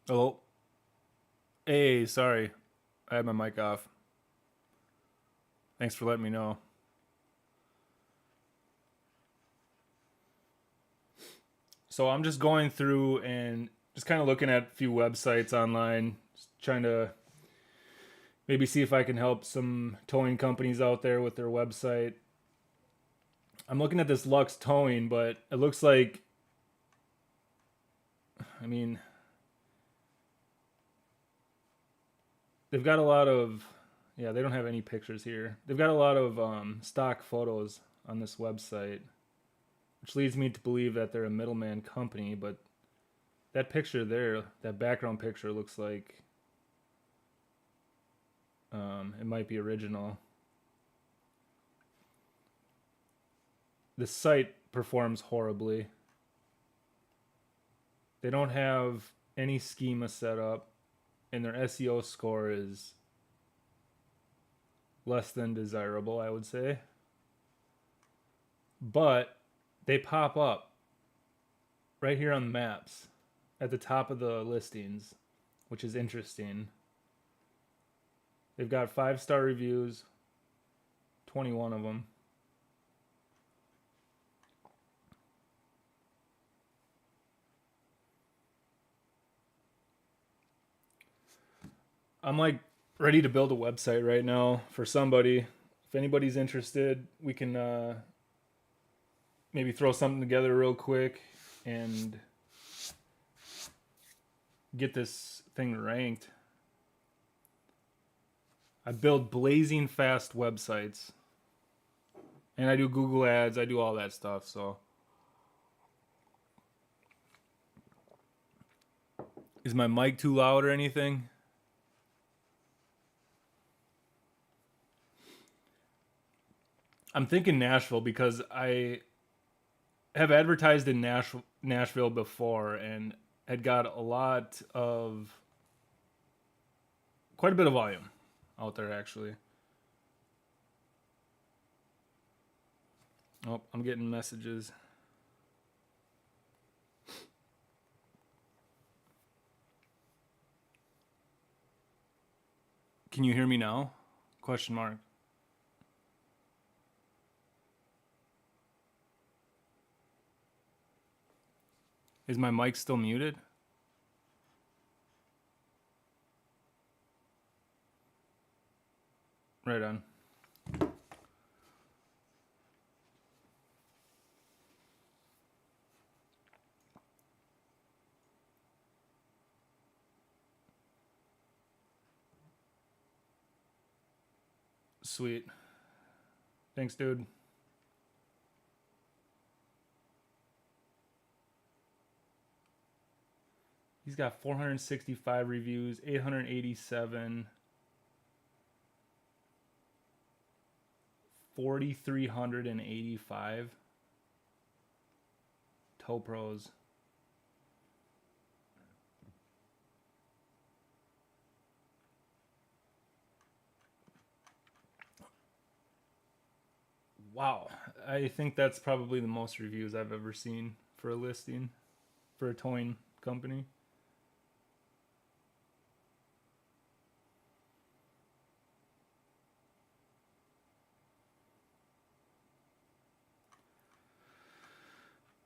Hello. Hey, sorry. I had my mic off. Thanks for letting me know. So I'm just going through and just kind of looking at a few websites online, just trying to maybe see if I can help some towing companies out there with their website. I'm looking at this Lux Towing, but it looks like, I mean, they've got a lot of, yeah, they don't have any pictures here. They've got a lot of stock photos on this website, which leads me to believe that they're a middleman company, but that picture there, that background picture looks like it might be original. The site performs horribly. They don't have any schema set up, and their SEO score is less than desirable, I would say. But they pop up right here on the maps at the top of the listings, which is interesting. They've got 5-star reviews, 21 of them. I'm like ready to build a website right now for somebody. If anybody's interested, we can maybe throw something together real quick and get this thing ranked. I build blazing fast websites, and I do Google ads, I do all that stuff. So is my mic too loud or anything? I'm thinking Nashville because I have advertised in Nashville before and had got a lot of quite a bit of volume out there actually. Oh, I'm getting messages. Can you hear me now? Question mark. Is my mic still muted? Right on. Sweet. Thanks, dude. He's got 465 reviews, 887, 4,385 tow pros. Wow. I think that's probably the most reviews I've ever seen for a listing for a towing company.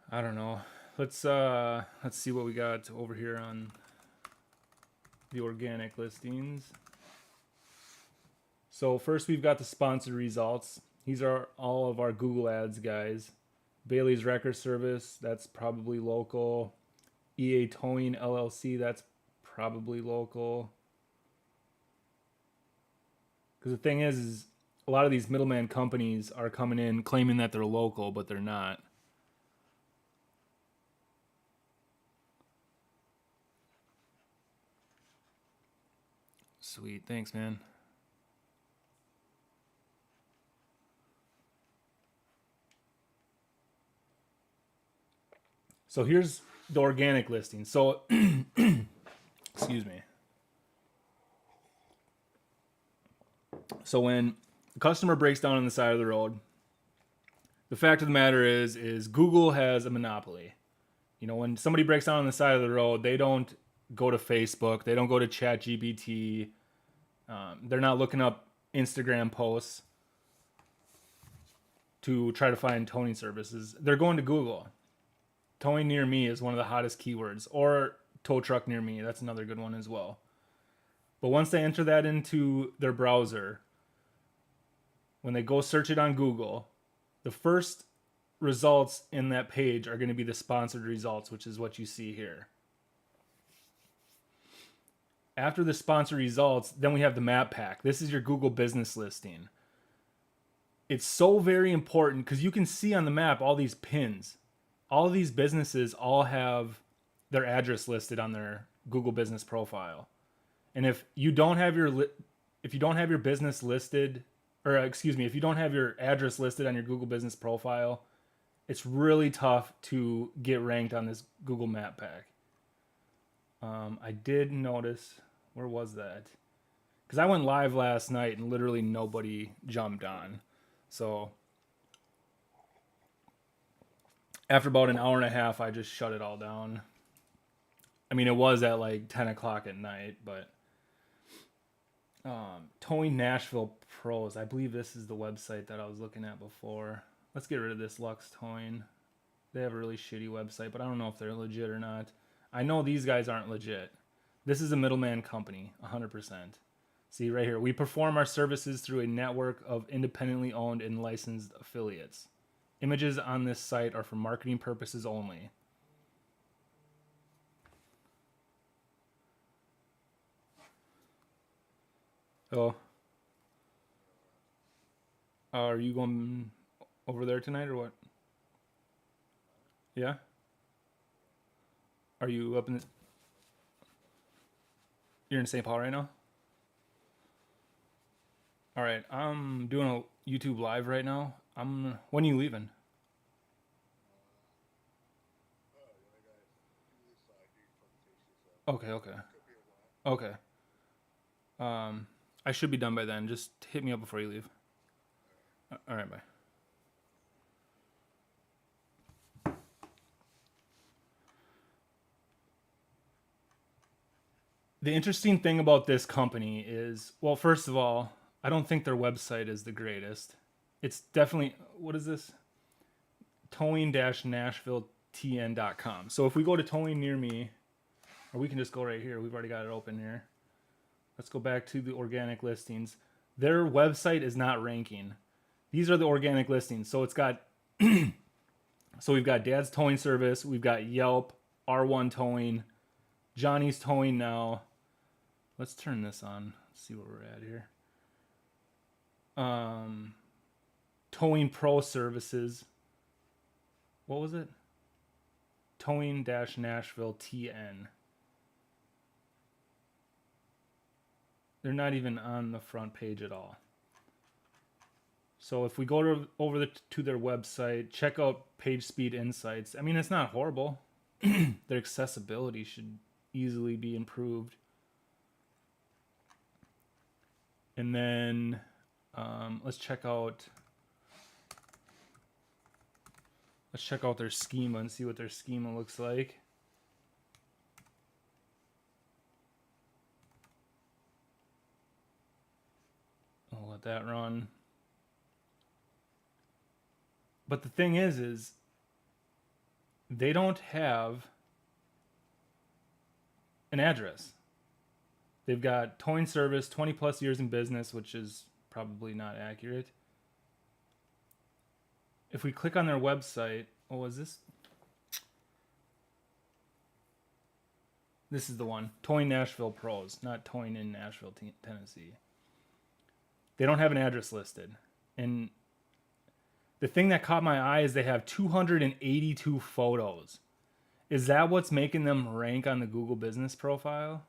I don't know. Let's see what we got over here on the organic listings. So first we've got the sponsored results. These are all of our Google Ads guys. Bailey's Record Service, that's probably local. EA Towing LLC, that's probably local. Because the thing is a lot of these middleman companies are coming in claiming that they're local, but they're not. Sweet, thanks, man. So here's the organic listing. So, excuse me. So when a customer breaks down on the side of the road, the fact of the matter is Google has a monopoly. You know, when somebody breaks down on the side of the road, they don't go to Facebook. They don't go to ChatGPT. They're not looking up Instagram posts to try to find towing services. They're going to Google. Towing near me is one of the hottest keywords, or tow truck near me. That's another good one as well. But once they enter that into their browser, when they go search it on Google, the first results in that page are going to be the sponsored results, which is what you see here. After the sponsored results, then we have the map pack. This is your Google business listing. It's so very important because you can see on the map all these pins. All of these businesses all have their address listed on their Google business profile. And if you don't have your business listed, or excuse me, if you don't have your address listed on your Google business profile, it's really tough to get ranked on this Google map pack. I did notice, where was that? Because I went live last night and literally nobody jumped on. So after about an hour and a half, I just shut it all down. I mean, it was at like 10 o'clock at night, but Towing Nashville Pros. I believe this is the website that I was looking at before. Let's get rid of this Lux Towing. They have a really shitty website, but I don't know if they're legit or not. I know these guys aren't legit. This is a middleman company, 100%. See right here, we perform our services through a network of independently owned and licensed affiliates. Images on this site are for marketing purposes only. Oh. Are you going over there tonight or what? Yeah? Are you up in the... You're in St. Paul right now? All right, I'm doing a YouTube live right now. When are you leaving? Okay, okay. Okay. I should be done by then. Just hit me up before you leave. All right, bye. The interesting thing about this company is, well, first of all, I don't think their website is the greatest. It's definitely, what is this? Towing-NashvilleTN.com. So if we go to Towing Near Me, or we can just go right here. We've already got it open here. Let's go back to the organic listings. Their website is not ranking. These are the organic listings. So it's got, so we've got Dad's Towing Service. We've got Yelp, R1 Towing, Johnny's Towing Now. Let's turn this on. Let's see where we're at here. Towing Pro Services. What was it? Towing-Nashville TN. They're not even on the front page at all. So if we go to their website, check out Page Speed Insights. I mean, it's not horrible. Their accessibility should easily be improved. And then let's check out their schema and see what their schema looks like. I'll let that run. But the thing is they don't have an address. They've got towing service, 20 plus years in business, which is probably not accurate. If we click on their website, oh, is this? This is the one, Towing Nashville Pros, not Towing in Nashville, Tennessee. They don't have an address listed. And the thing that caught my eye is they have 282 photos. Is that what's making them rank on the Google business profile?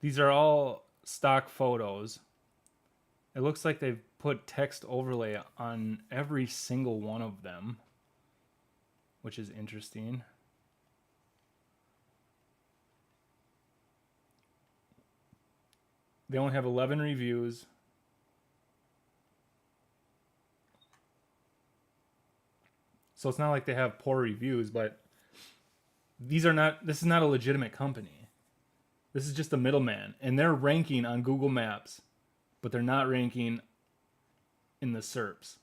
These are all stock photos. It looks like they've put text overlay on every single one of them, which is interesting. They only have 11 reviews. So it's not like they have poor reviews, but This is not a legitimate company. This is just a middleman, and they're ranking on Google Maps, but they're not ranking in the SERPs.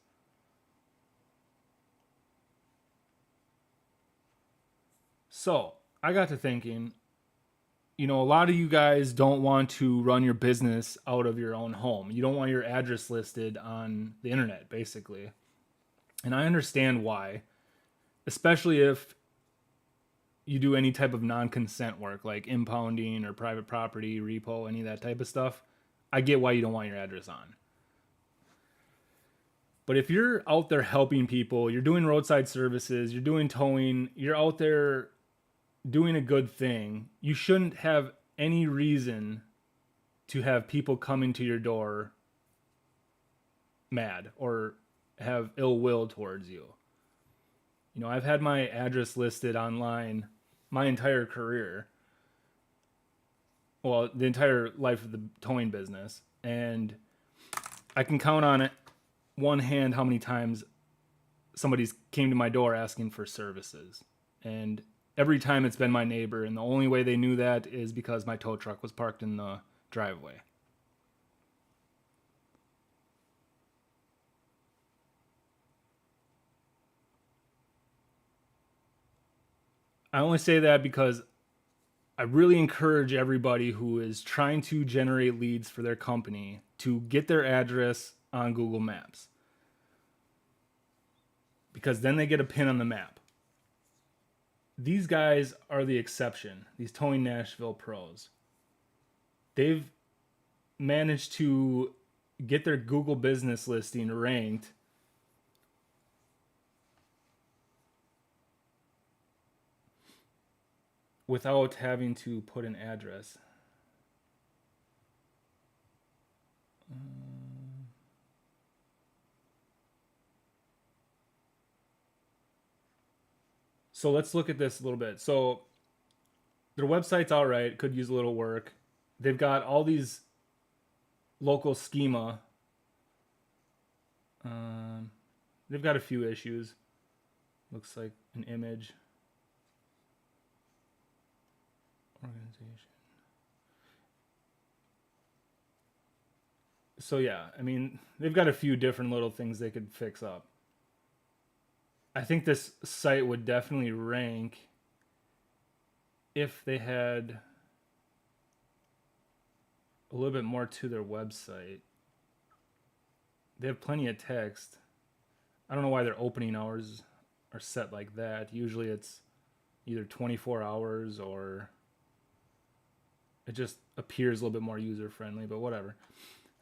So I got to thinking, a lot of you guys don't want to run your business out of your own home. You don't want your address listed on the internet, basically. And I understand why, especially if you do any type of non-consent work like impounding or private property, repo, any of that type of stuff. I get why you don't want your address on. But if you're out there helping people, you're doing roadside services, you're doing towing, you're out there doing a good thing, you shouldn't have any reason to have people come into your door mad or have ill will towards you. I've had my address listed online my entire career. Well, the entire life of the towing business. And I can count on it one hand how many times somebody's came to my door asking for services. And every time it's been my neighbor. And the only way they knew that is because my tow truck was parked in the driveway. I only say that because I really encourage everybody who is trying to generate leads for their company to get their address on Google Maps. Because then they get a pin on the map. These guys are the exception, these Towing Nashville pros. They've managed to get their Google business listing ranked without having to put an address. So let's look at this a little bit. So their website's all right, could use a little work. They've got all these local schema. They've got a few issues. Looks like an image. Organization. So yeah, they've got a few different little things they could fix up. I think this site would definitely rank if they had a little bit more to their website. They have plenty of text. I don't know why their opening hours are set like that. Usually it's either 24 hours or it just appears a little bit more user friendly, but whatever.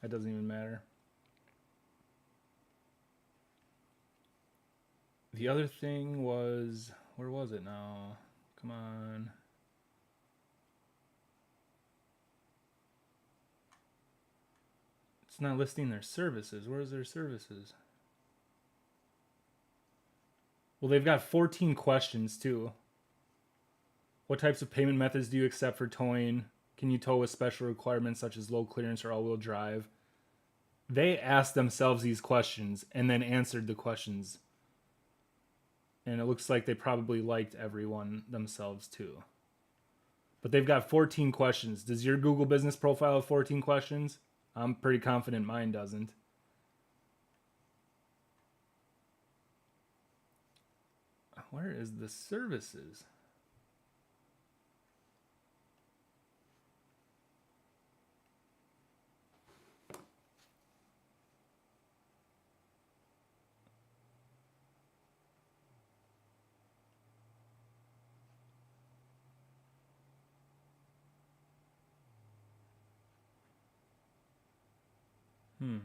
That doesn't even matter. The other thing was, where was it now? Come on. It's not listing their services. Where's their services? Well, they've got 14 questions too. What types of payment methods do you accept for towing? Can you tow with special requirements such as low clearance or all-wheel drive? They asked themselves these questions and then answered the questions. And it looks like they probably liked everyone themselves too. But they've got 14 questions. Does your Google business profile have 14 questions? I'm pretty confident mine doesn't. Where is the services? Did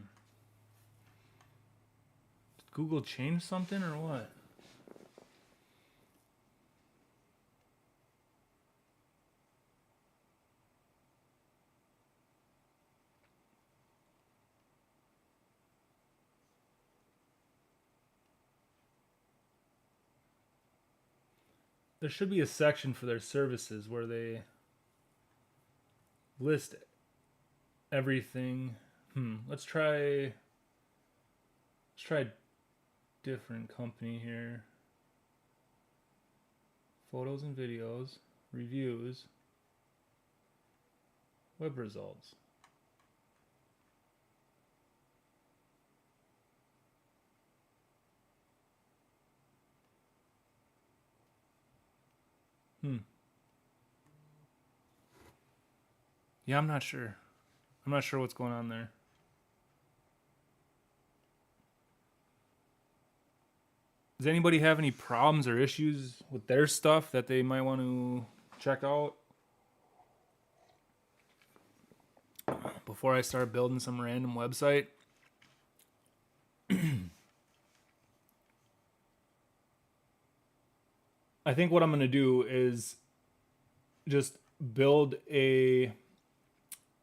Google change something or what? There should be a section for their services where they list everything. Let's try a different company here. Photos and videos, reviews, web results. Yeah, I'm not sure. I'm not sure what's going on there. Does anybody have any problems or issues with their stuff that they might want to check out before I start building some random website? I think what I'm going to do is just build a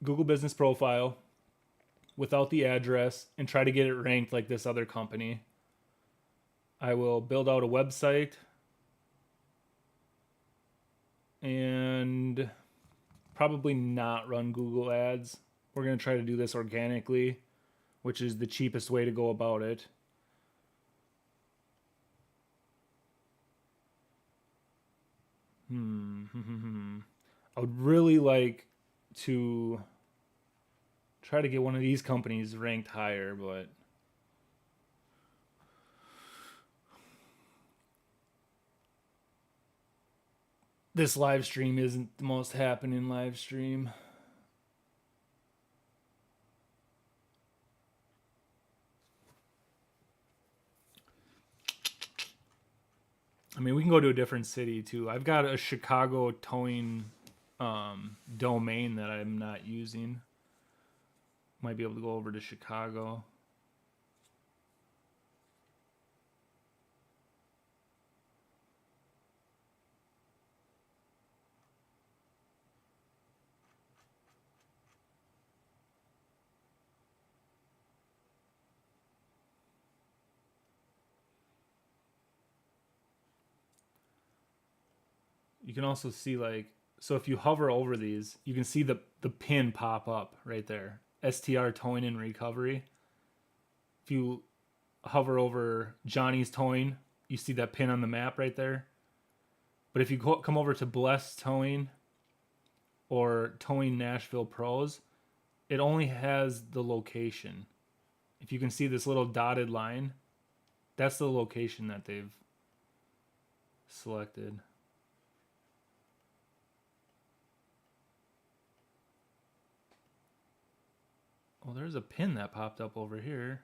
Google business profile without the address and try to get it ranked like this other company. I will build out a website and probably not run Google ads. We're going to try to do this organically, which is the cheapest way to go about it. I would really like to try to get one of these companies ranked higher, but this live stream isn't the most happening live stream. I mean, we can go to a different city too. I've got a Chicago towing domain that I'm not using. Might be able to go over to Chicago. You can also see so if you hover over these, you can see the pin pop up right there. STR Towing and Recovery. If you hover over Johnny's Towing, you see that pin on the map right there. But if you come over to Blessed Towing or Towing Nashville Pros, it only has the location. If you can see this little dotted line, that's the location that they've selected. Well, there's a pin that popped up over here.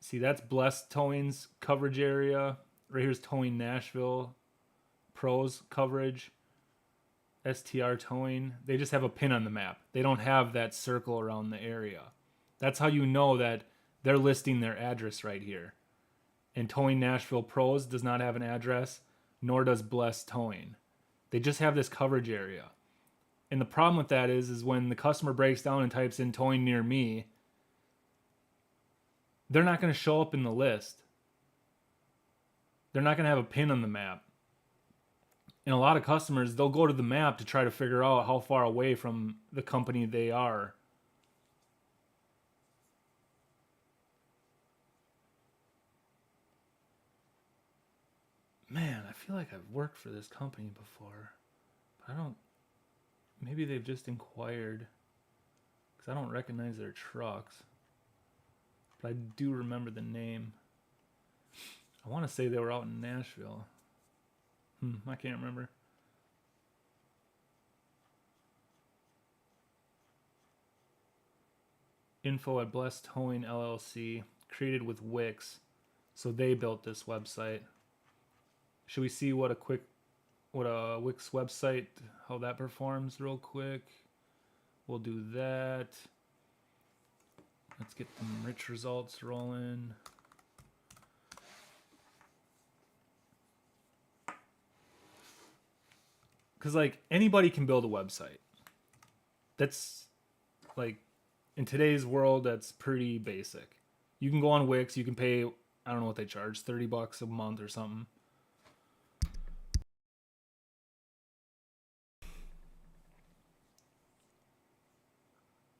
See, that's Blessed Towing's coverage area. Right here's Towing Nashville Pros coverage. STR Towing. They just have a pin on the map. They don't have that circle around the area. That's how you know that they're listing their address right here. And Towing Nashville Pros does not have an address, nor does Blessed Towing. They just have this coverage area. And the problem with that is when the customer breaks down and types in towing near me, they're not going to show up in the list. They're not going to have a pin on the map. And a lot of customers, they'll go to the map to try to figure out how far away from the company they are. Man, I feel like I've worked for this company before. But I don't... Maybe they've just inquired. Because I don't recognize their trucks. But I do remember the name. I want to say they were out in Nashville. I can't remember. Info at Blessed Towing LLC. Created with Wix. So they built this website. Should we see what a Wix website, how that performs real quick? We'll do that. Let's get some rich results rolling. Because anybody can build a website. That's in today's world, that's pretty basic. You can go on Wix, you can pay, I don't know what they charge, $30 a month or something.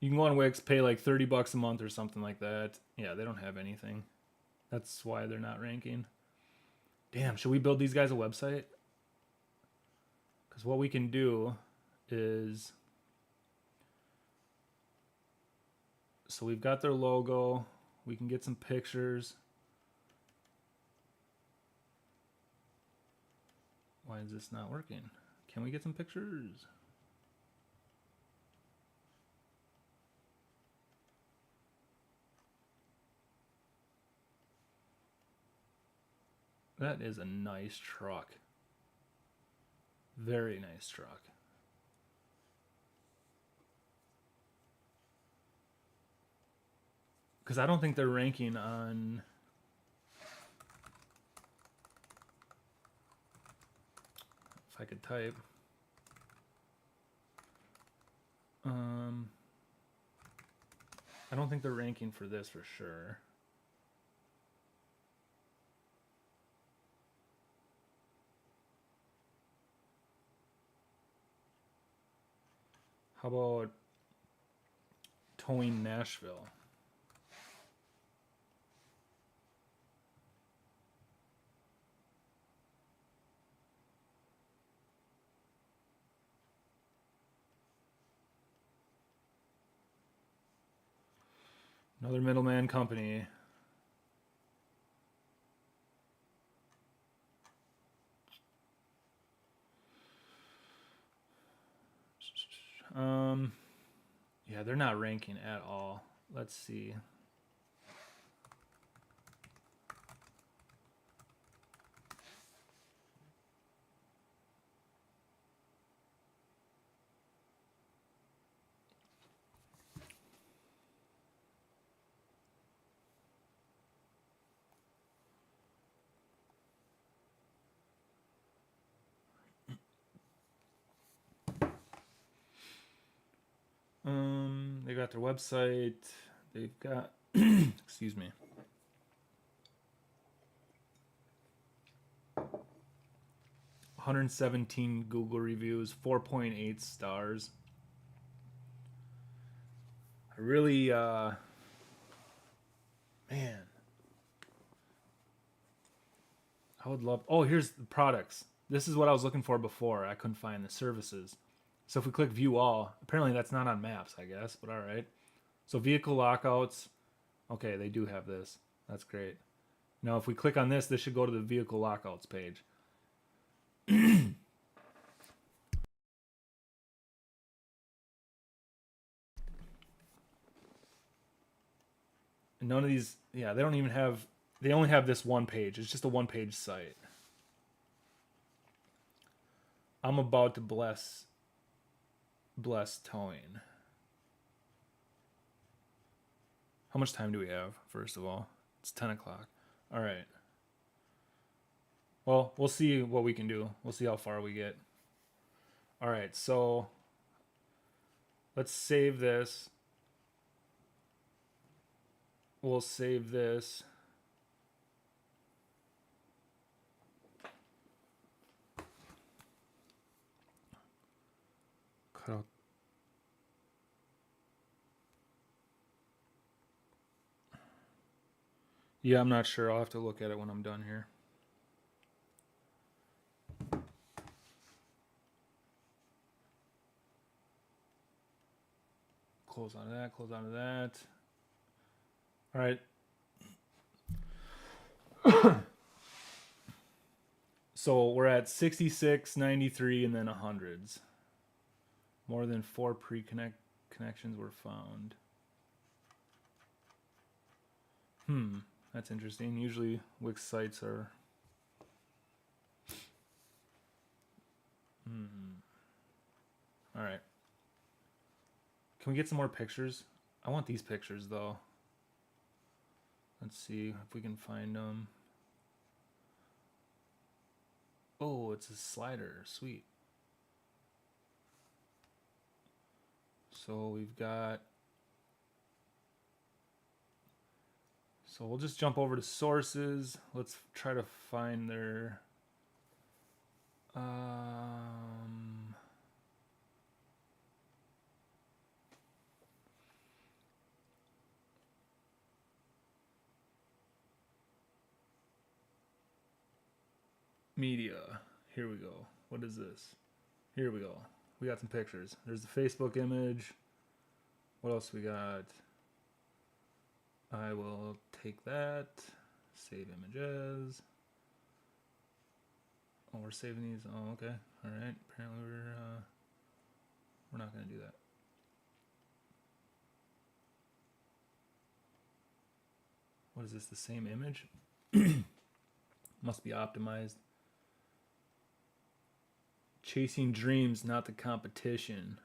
You can go on Wix, pay $30 a month or something like that. Yeah, they don't have anything. That's why they're not ranking. Damn, should we build these guys a website? Because what we can do is... So we've got their logo. We can get some pictures. Why is this not working? Can we get some pictures? That is a nice truck. Very nice truck. Because I don't think they're ranking on... If I could type. I don't think they're ranking for this for sure. How about towing Nashville? Another middleman company. Yeah, they're not ranking at all. Let's see. They got their website. They've got, excuse me. $117 Google reviews, 4.8 stars. I really, man. I would love, oh, here's the products. This is what I was looking for before. I couldn't find the services. So if we click view all, apparently that's not on maps, I guess, but all right. So vehicle lockouts, okay, they do have this. That's great. Now if we click on this, this should go to the vehicle lockouts page. And none of these, yeah, they don't even have, they only have this one page. It's just a one-page site. I'm about to bless towing. How much time do we have, first of all? It's 10 o'clock. All right. Well, we'll see what we can do. We'll see how far we get. All right, so let's save this. We'll save this. Cut out. Yeah, I'm not sure. I'll have to look at it when I'm done here. Close out of that, close out of that. All right. So we're at 66, 93, and then 100s. More than 4 connections were found. That's interesting. Usually Wix sites are... All right. Can we get some more pictures? I want these pictures, though. Let's see if we can find them. Oh, it's a slider. Sweet. So we've got... So we'll just jump over to sources. Let's try to find their... media. Here we go. What is this? Here we go. We got some pictures. There's the Facebook image. What else we got? I will take that. Save images. Oh, we're saving these. Oh, okay. All right. Apparently we're not going to do that. What is this? The same image? Must be optimized. Chasing dreams, not the competition.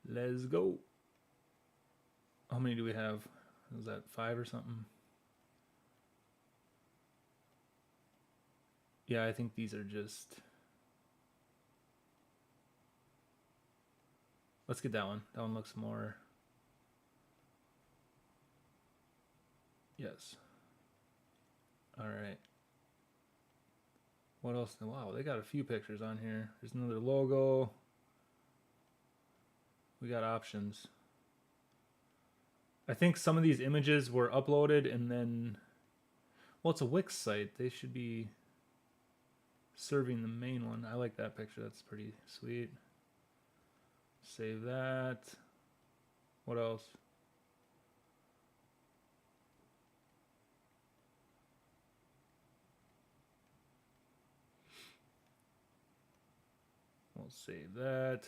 Let's go. How many do we have? Was that 5 or something? Yeah, I think these are just... Let's get that one. That one looks more... Yes. All right. What else? Wow, they got a few pictures on here. There's another logo. We got options. I think some of these images were uploaded and then... Well, it's a Wix site. They should be serving the main one. I like that picture. That's pretty sweet. Save that. What else? We'll save that.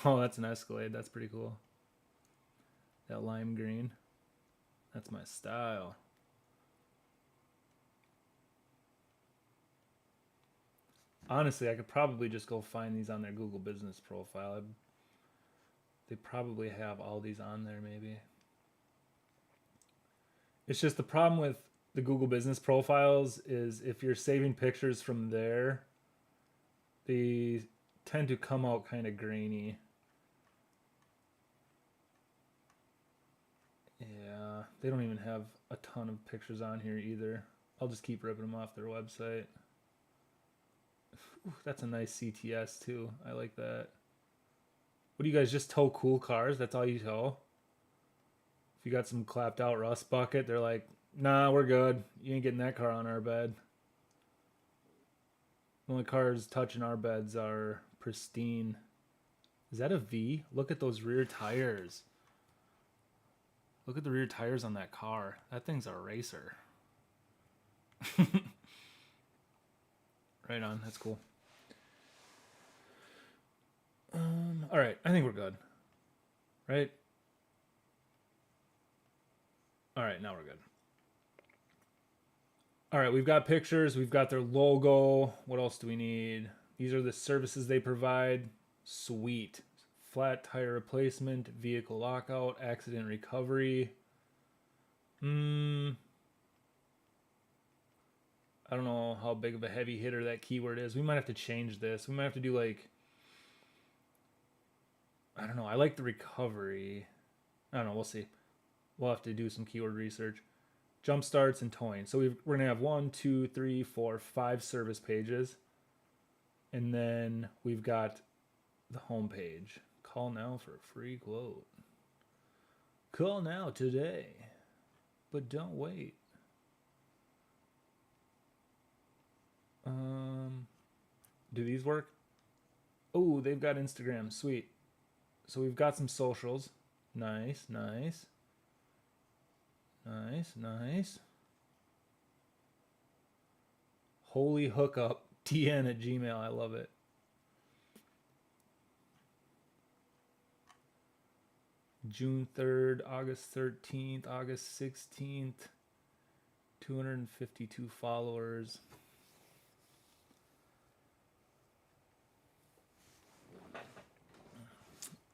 Oh, that's an Escalade. That's pretty cool. That lime green. That's my style. Honestly, I could probably just go find these on their Google business profile. They probably have all these on there, maybe. It's just the problem with the Google business profiles is if you're saving pictures from there, they tend to come out kind of grainy. Yeah, they don't even have a ton of pictures on here either. I'll just keep ripping them off their website. Ooh, that's a nice CTS too. I like that. What do you guys just tow cool cars? That's all you tow? If you got some clapped out rust bucket, they're like, nah, we're good. You ain't getting that car on our bed. The only cars touching our beds are pristine. Is that a V? Look at those rear tires. Look at the rear tires on that car. That thing's a racer. Right on. That's cool. All right. I think we're good. Right? All right. Now we're good. All right. We've got pictures. We've got their logo. What else do we need? These are the services they provide. Sweet. Flat tire replacement, vehicle lockout, accident recovery. I don't know how big of a heavy hitter that keyword is. We might have to change this. We might have to do like, I don't know. I like the recovery. I don't know. We'll see. We'll have to do some keyword research. Jump starts and towing. So we're going to have 1, 2, 3, 4, 5 service pages. And then we've got the home page. Call now for a free quote. Call now today. But don't wait. Do these work? Oh, they've got Instagram. Sweet. So we've got some socials. Nice, nice. Nice, nice. Holy hookup. TN@gmail. I love it. June 3rd, August 13th, August 16th. 252 followers.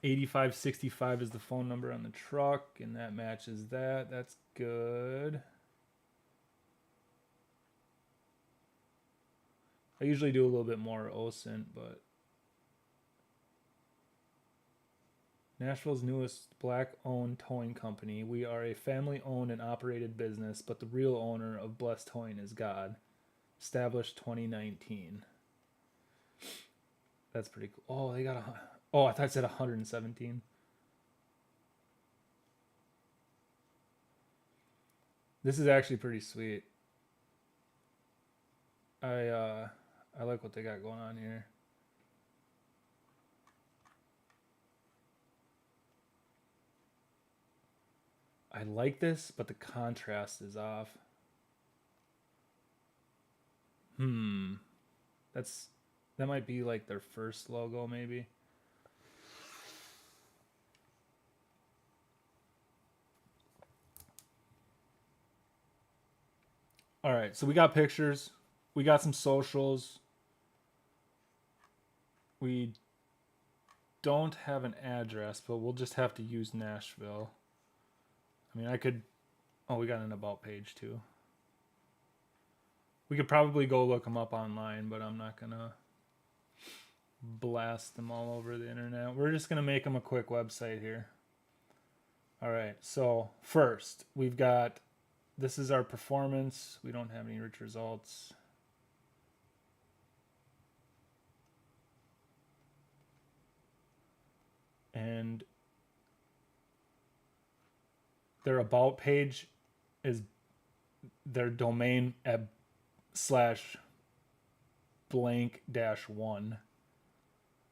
$85.65 is the phone number on the truck, and that matches that. That's good. I usually do a little bit more OSINT, but Nashville's newest black-owned towing company. We are a family-owned and operated business, but the real owner of Blessed Towing is God. Established 2019. That's pretty cool. Oh, they got a... Oh, I thought it said 117. This is actually pretty sweet. I like what they got going on here. I like this, but the contrast is off. Hmm. That's that might be like their first logo, maybe. All right, so we got pictures, we got some socials. We don't have an address, but we'll just have to use Nashville. I mean, I could. Oh, we got an about page too. We could probably go look them up online, but I'm not gonna blast them all over the internet. We're just gonna make them a quick website here. All right. So first, we've got this is our performance. We don't have any rich results. And their about page is their domain at slash blank dash one.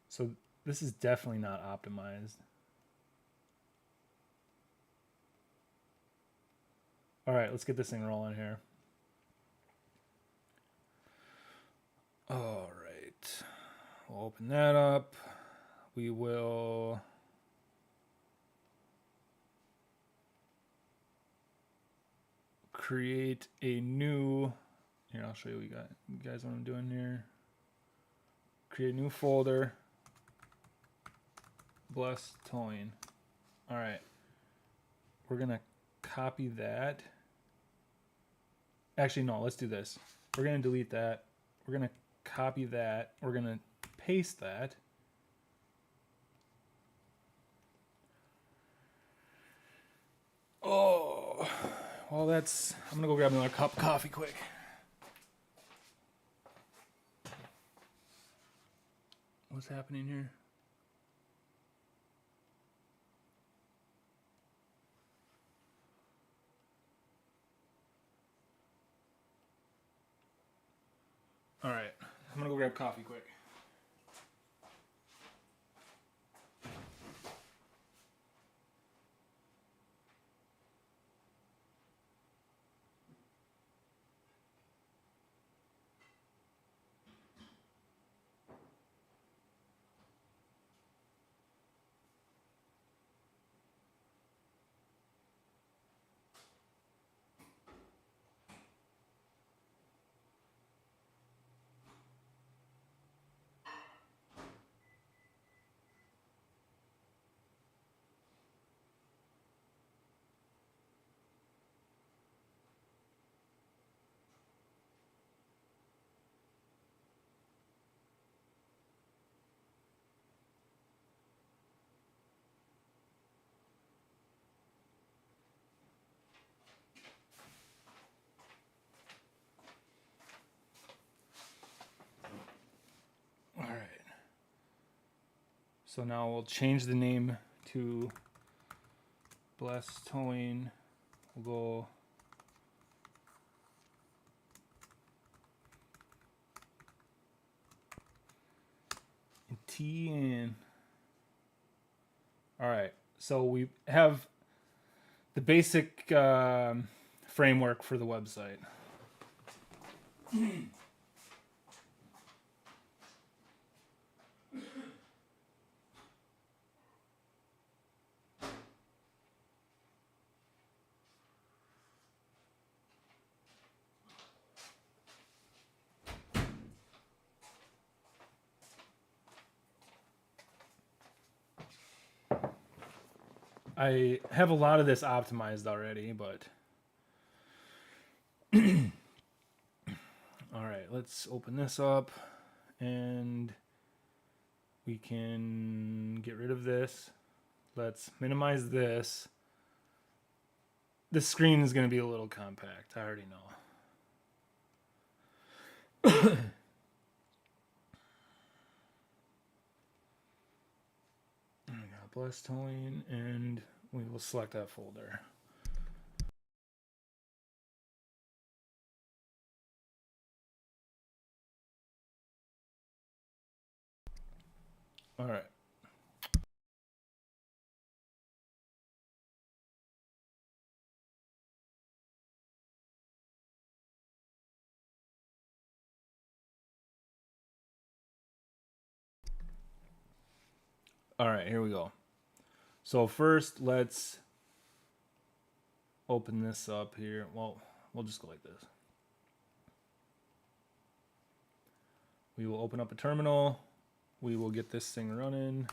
So this is definitely not optimized. All right, let's get this thing rolling here. All right, we'll open that up. We will create a new. Here, I'll show you. You guys what I'm doing here. Create a new folder. Blessed towing. All right, we're gonna copy that. Actually, no. Let's do this. We're gonna delete that. We're gonna copy that. We're gonna paste that. Oh, well, that's. I'm gonna go grab another cup of coffee quick. What's happening here? All right, I'm gonna go grab coffee quick. All right. So now we'll change the name to Blessed Towing. We'll go T in. All right. So we have the basic framework for the website. I have a lot of this optimized already, but all right, let's open this up and we can get rid of this. Let's minimize this. This screen is going to be a little compact. I already know. I got Blessed Towing, and we will select that folder. All right. All right, here we go. So first, let's open this up here. Well, we'll just go like this. We will open up a terminal. We will get this thing running.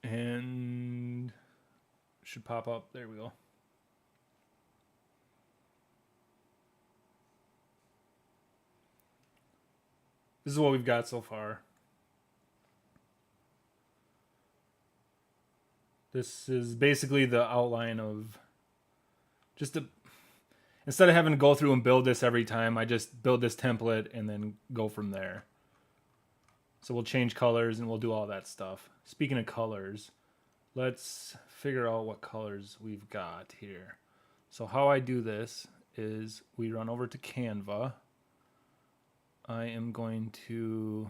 And should pop up. There we go. This is what we've got so far. This is basically the outline of just a, instead of having to go through and build this every time, I just build this template and then go from there. So we'll change colors and we'll do all that stuff. Speaking of colors, let's figure out what colors we've got here. So how I do this is we run over to Canva. I am going to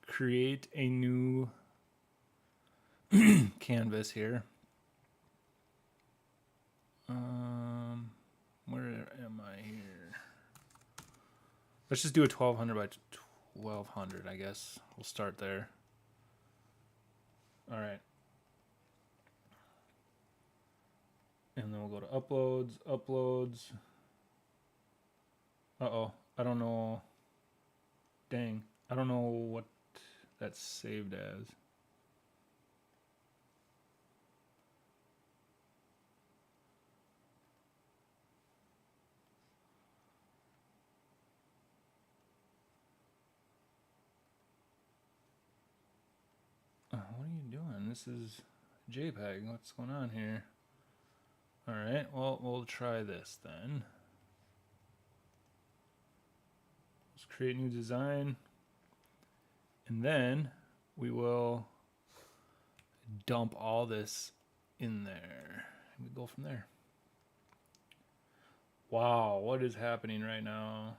create a new canvas here. Where am I here? Let's just do a 1200 by 1200, I guess. We'll start there. All right. And then we'll go to uploads, uploads. Uh-oh, I don't know. Dang, I don't know what that's saved as. What are you doing? This is JPEG. What's going on here? All right, well, we'll try this then. Let's create new design. And then we will dump all this in there. And we go from there. Wow, what is happening right now?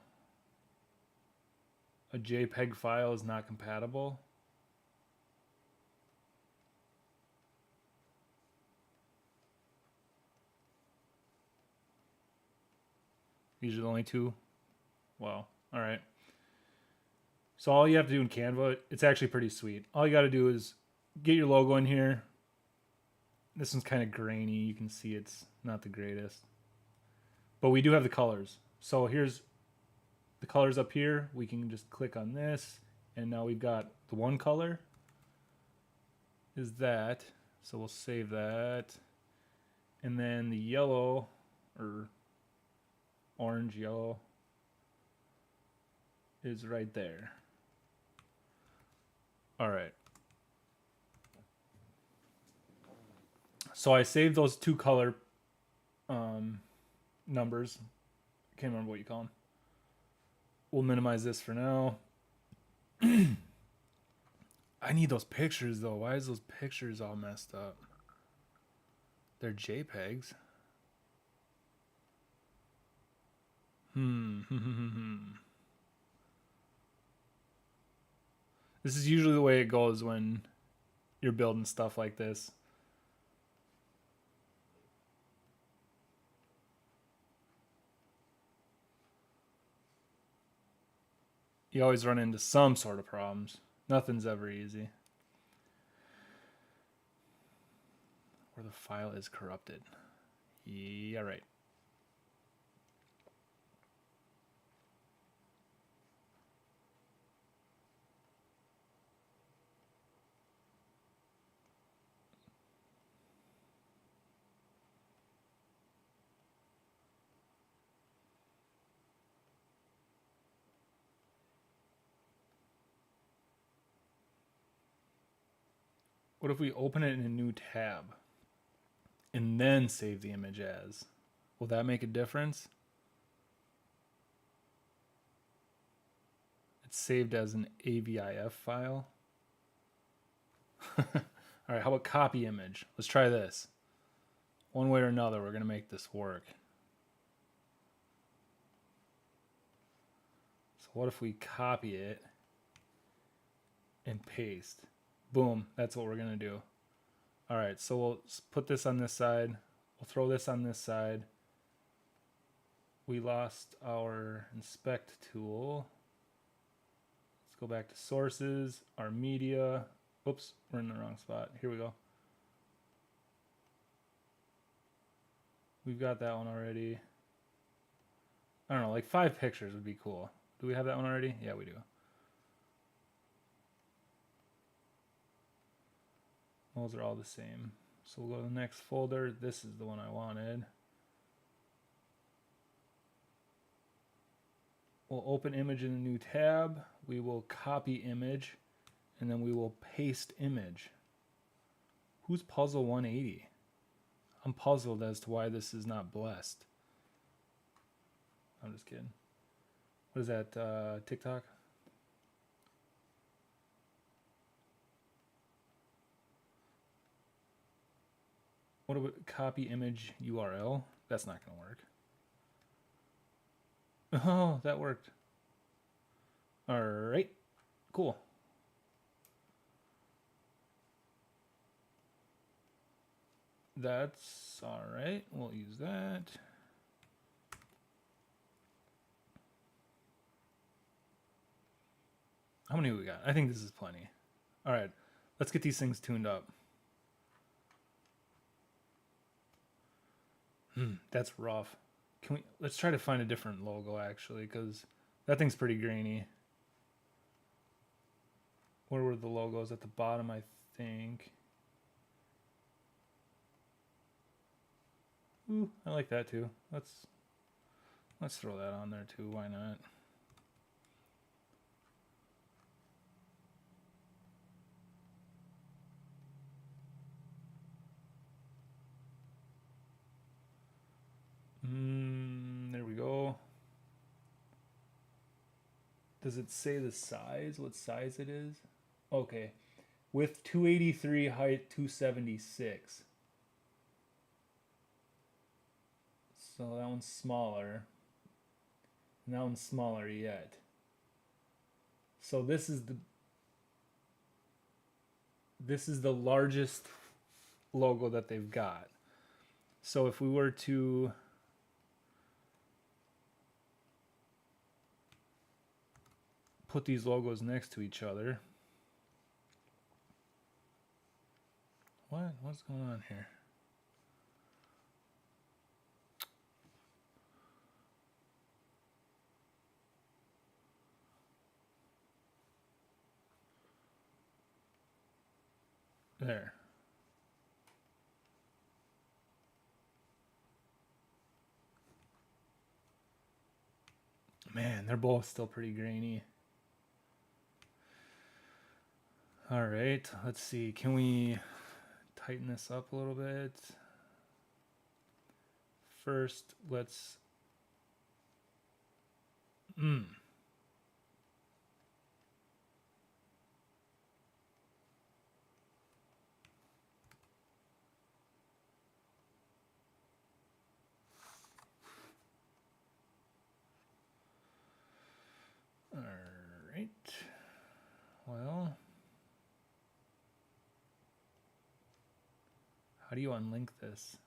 A JPEG file is not compatible. These are the only two. Wow. All right. So all you have to do in Canva, it's actually pretty sweet. All you got to do is get your logo in here. This one's kind of grainy. You can see it's not the greatest. But we do have the colors. So here's the colors up here. We can just click on this. And now we've got the one color is that. So we'll save that. And then the yellow or orange yellow is right there. All right. So I saved those two color numbers. Can't remember what you call them. We'll minimize this for now. I need those pictures though. Why is those pictures all messed up? They're JPEGs. This is usually the way it goes when you're building stuff like this. You always run into some sort of problems. Nothing's ever easy. Or the file is corrupted. Yeah, right. What if we open it in a new tab and then save the image as? Will that make a difference? It's saved as an AVIF file. All right, how about copy image? Let's try this. One way or another, we're going to make this work. what if we copy it and paste? Boom, that's what we're gonna do. All right, so we'll put this on this side. We'll throw this on this side. We lost our inspect tool. Let's go back to sources, our media. Oops, we're in the wrong spot. Here we go. We've got that one already. I don't know, like 5 pictures would be cool. Do we have that one already? Yeah, we do. Those are all the same. So we'll go to the next folder. This is the one I wanted. We'll open image in a new tab. We will copy image, and then we will paste image. Who's Puzzle 180? I'm puzzled as to why this is not blessed. I'm just kidding. What is that, TikTok? What about copy image URL? That's not going to work. Oh, that worked. All right, cool. That's all right. We'll use that. How many we got? I think this is plenty. All right, let's get these things tuned up. That's rough. Let's try to find a different logo actually, because that thing's pretty grainy. Where were the logos? At the bottom, I think. Ooh, I like that too. Let's throw that on there too. Why not? There we go. Does it say the size? What size it is? Okay. Width 283, height 276. So that one's smaller. And that one's smaller yet. So this is the largest logo that they've got. So if we were to put these logos next to each other. What's going on here? There. Man, they're both still pretty grainy. All right, let's see. Can we tighten this up a little bit? First, let's... All right. Well... How do you unlink this?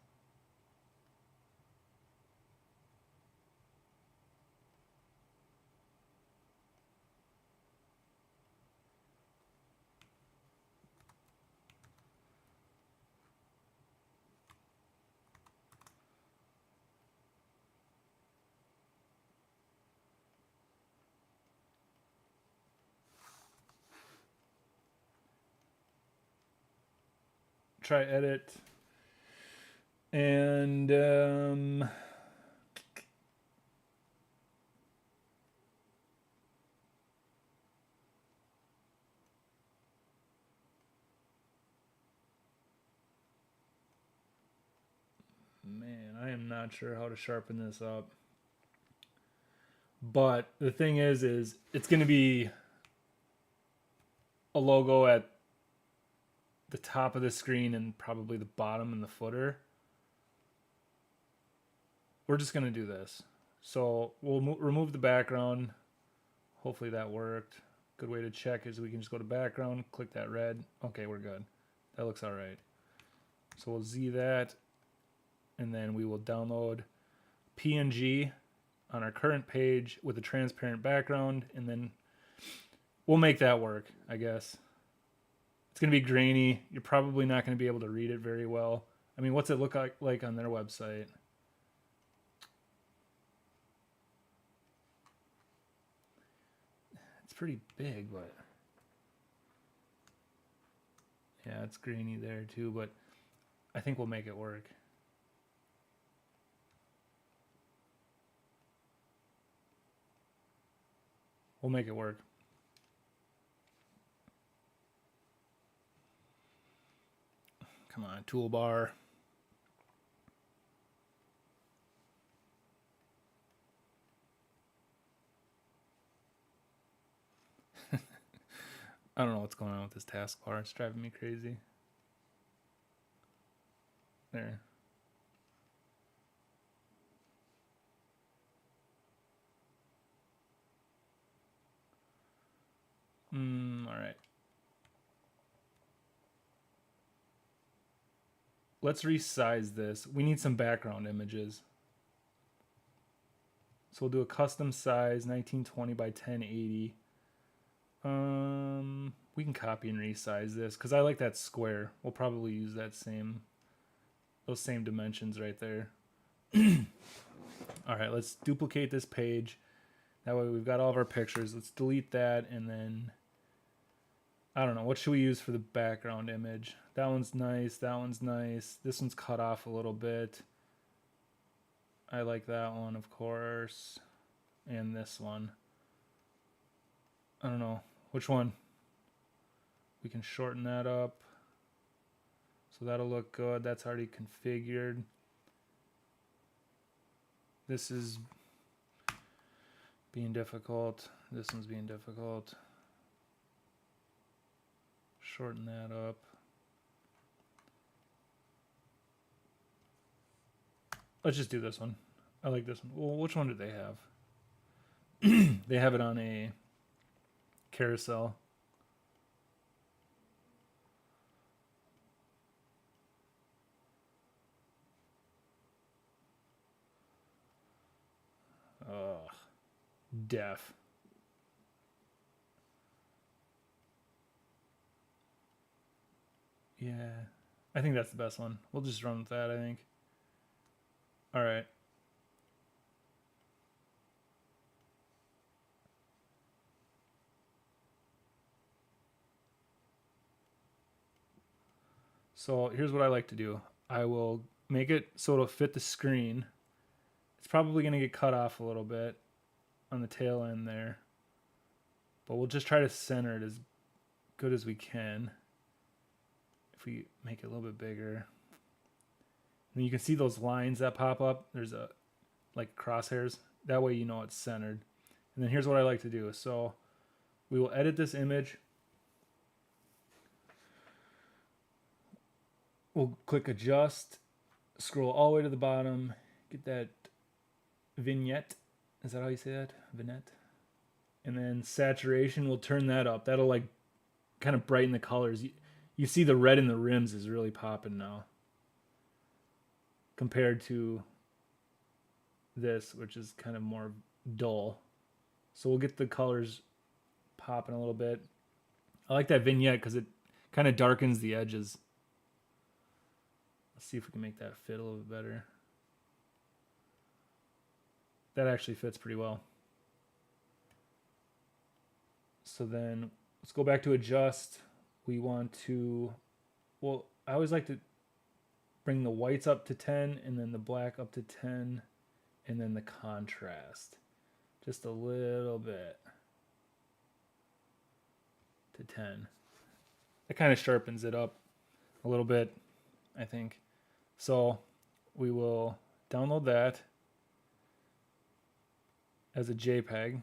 Try edit. And man, I am not sure how to sharpen this up. But the thing is it's going to be a logo at the top of the screen and probably the bottom and the footer. We're just going to do this. So we'll remove the background, Hopefully that worked. Good way to check is we can just go to background, click that red. Okay, we're good. That looks all right. So we'll Z that, and then we will download PNG on our current page with a transparent background, and then we'll make that work, I guess. It's going to be grainy. You're probably not going to be able to read it very well. I mean, what's it look like on their website? It's pretty big, but yeah, it's grainy there too, but I think we'll make it work. We'll make it work. Come on, toolbar. I don't know what's going on with this taskbar. It's driving me crazy. There. All right. Let's resize this. We need some background images. So we'll do a custom size, 1920 by 1080. We can copy and resize this because I like that square. We'll probably use those same dimensions right there. All right, let's duplicate this page. That way we've got all of our pictures. Let's delete that, and then I don't know, what should we use for the background image? That one's nice, that one's nice. This one's cut off a little bit. I like that one, of course. And this one. I don't know. Which one? We can shorten that up. So that'll look good. That's already configured. This is being difficult. This one's being difficult. Shorten that up. Let's just do this one. I like this one. Well, which one do they have? They have it on a carousel. Ugh. Def. Yeah. I think that's the best one. We'll just run with that, I think. All right. So here's what I like to do. I will make it so it'll fit the screen. It's probably going to get cut off a little bit on the tail end there. But we'll just try to center it as good as we can. If we make it a little bit bigger. And you can see those lines that pop up. There's like crosshairs. That way you know it's centered. And then here's what I like to do. So we will edit this image. We'll click adjust, scroll all the way to the bottom, get that vignette. Is that how you say that? Vignette. And then saturation, we'll turn that up. That'll like kind of brighten the colors. You see the red in the rims is really popping now compared to this, which is kind of more dull. So we'll get the colors popping a little bit. I like that vignette because it kind of darkens the edges. Let's see if we can make that fit a little bit better. That actually fits pretty well. So then let's go back to adjust. We want to, well, I always like to bring the whites up to 10 and then the black up to 10 and then the contrast just a little bit to 10. It kind of sharpens it up a little bit, I think. So we will download that as a JPEG.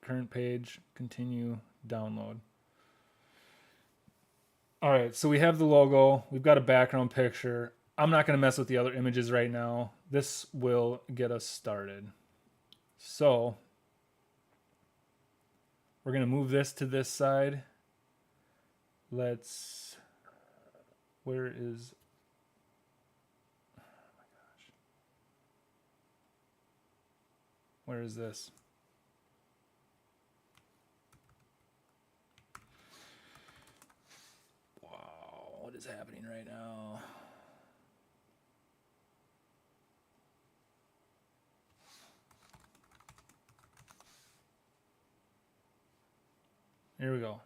Current page, continue, download. All right, so we have the logo. We've got a background picture. I'm not going to mess with the other images right now. This will get us started. So We're going to move this to this side. Let's, where is, oh my gosh. Where is this? Wow, what is happening right now? Here we go.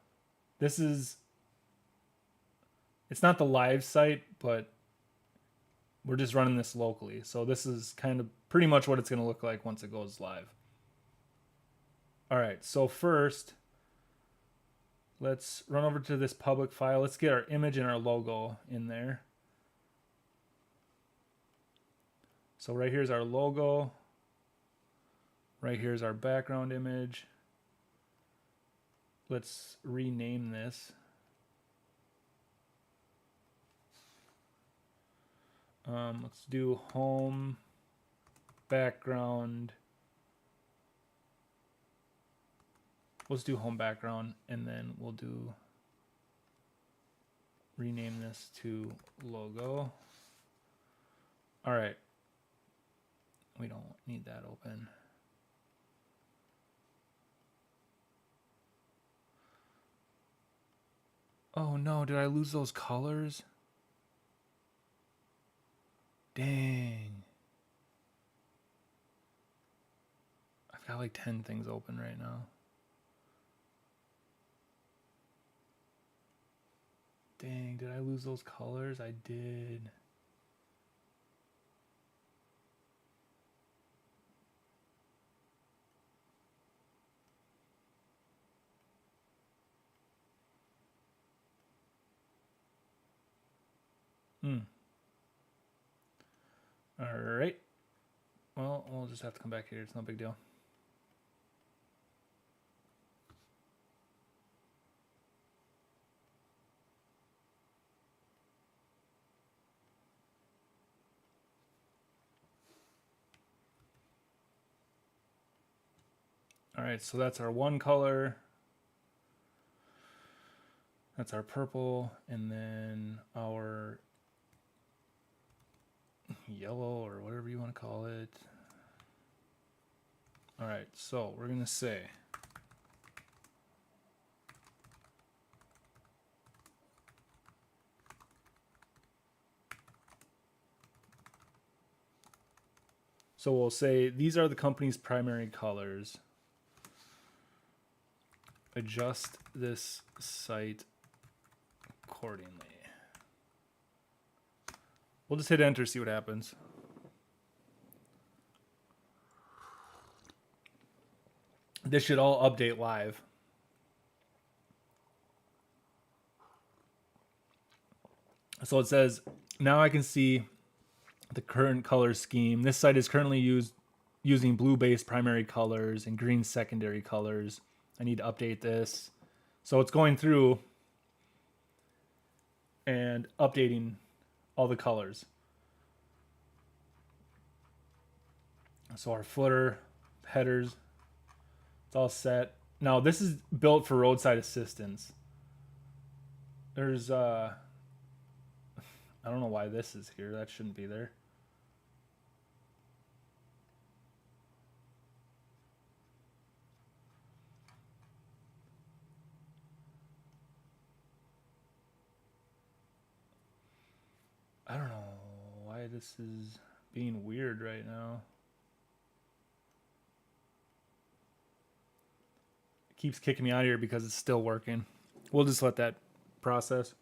This is, it's not the live site, but we're just running this locally. So this is kind of pretty much what it's going to look like once it goes live. All right, so first, let's run over to this public file. Let's get our image and our logo in there. So right here's our logo. Right here's our background image. Let's rename this. Let's do home background. Let's do home background, and then we'll do rename this to logo. All right. We don't need that open. Oh no, did I lose those colors? Dang. I've got like 10 things open right now. Dang, did I lose those colors? I did. All right. Well, we'll just have to come back here. It's no big deal. All right, so that's our one color. That's our purple, and then our yellow, or whatever you want to call it. All right, so we're gonna say we'll say these are the company's primary colors. Adjust this site accordingly. We'll just hit enter, see what happens. This should all update live. So it says, now I can see the current color scheme. This site is currently using blue-based primary colors and green secondary colors. I need to update this. So it's going through and updating all the colors. So our footer, headers, it's all set. Now this is built for roadside assistance. There's I don't know why this is here. That shouldn't be there. I don't know why this is being weird right now. It keeps kicking me out of here because it's still working. We'll just let that process.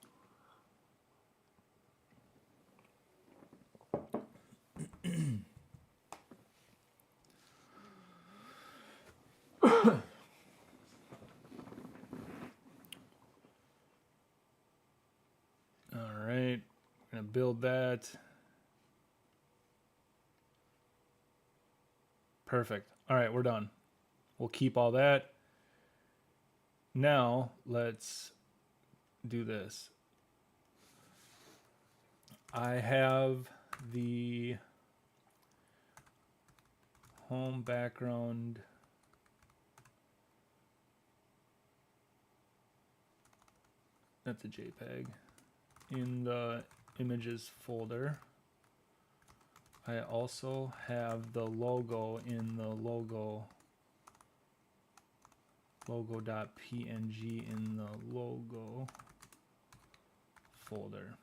All right, we're gonna build that. Perfect. All right, we're done. We'll keep all that. Now let's do this. I have the home background That's a JPEG. In the images folder, I also have the logo in the logo.png in the logo folder.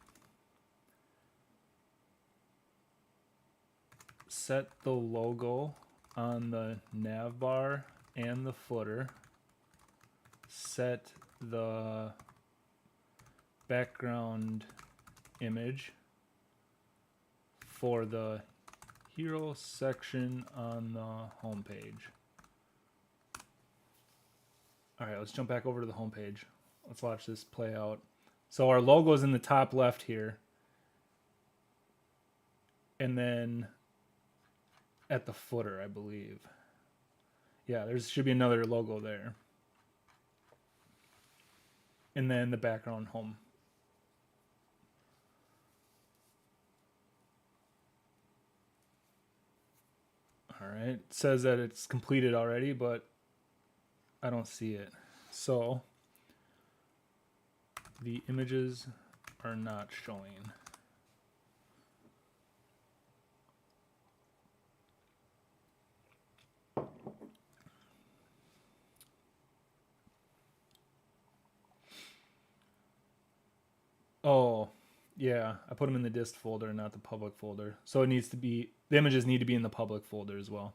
Set the logo on the nav bar and the footer. Set the background image for the hero section on the home page. All right, let's jump back over to the home page. Let's watch this play out. So our logo is in the top left here. And then at the footer, I believe. Yeah, there should be another logo there. And then the background home. All right, it says that it's completed already, but I don't see it. So the images are not showing. Oh, yeah, I put them in the dist folder, not the public folder. So it needs to be, the images need to be in the public folder as well.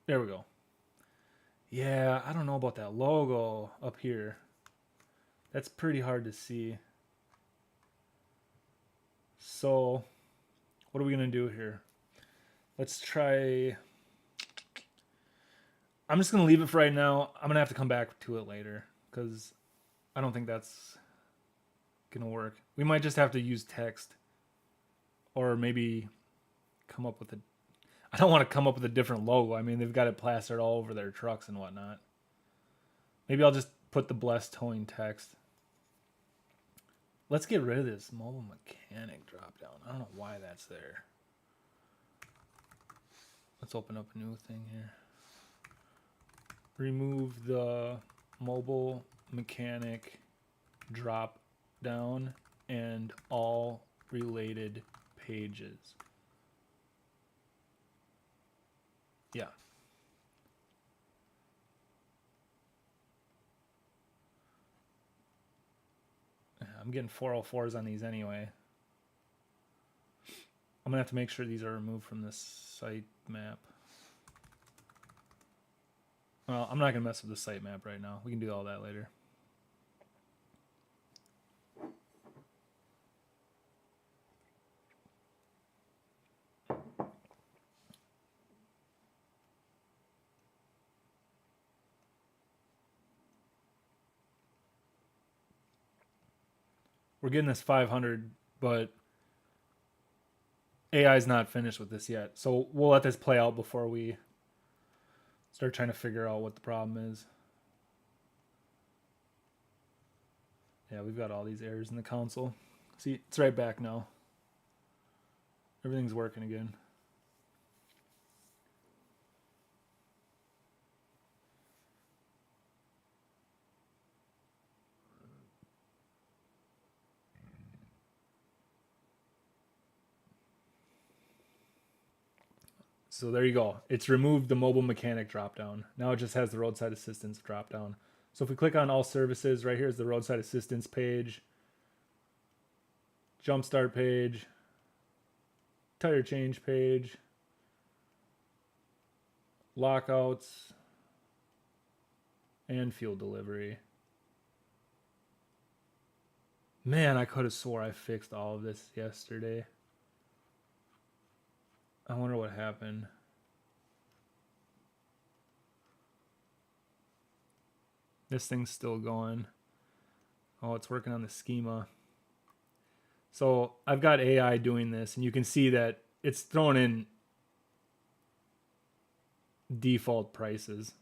There we go. Yeah, I don't know about that logo up here. That's pretty hard to see. So what are we going to do here? Let's try. I'm just going to leave it for right now. I'm going to have to come back to it later because I don't think that's going to work. We might just have to use text or maybe come up with a... I don't want to come up with a different logo. I mean, they've got it plastered all over their trucks and whatnot. Maybe I'll just put the blessed towing text. Let's get rid of this mobile mechanic drop down. I don't know why that's there. Let's open up a new thing here. Remove the mobile mechanic drop down and all related pages. Yeah. I'm getting 404s on these anyway. I'm going to have to make sure these are removed from this site map. Well, I'm not going to mess with the site map right now. We can do all that later. We're getting this 500, but AI is not finished with this yet. So we'll let this play out before we start trying to figure out what the problem is. Yeah, we've got all these errors in the console. See, it's right back now. Everything's working again. So there you go. It's removed the mobile mechanic dropdown. Now it just has the roadside assistance dropdown. So if we click on all services, right here is the roadside assistance page, jumpstart page, tire change page, lockouts, and fuel delivery. Man, I could have swore I fixed all of this yesterday. I wonder what happened. This thing's still going. Oh, it's working on the schema. So I've got AI doing this, and you can see that it's throwing in default prices.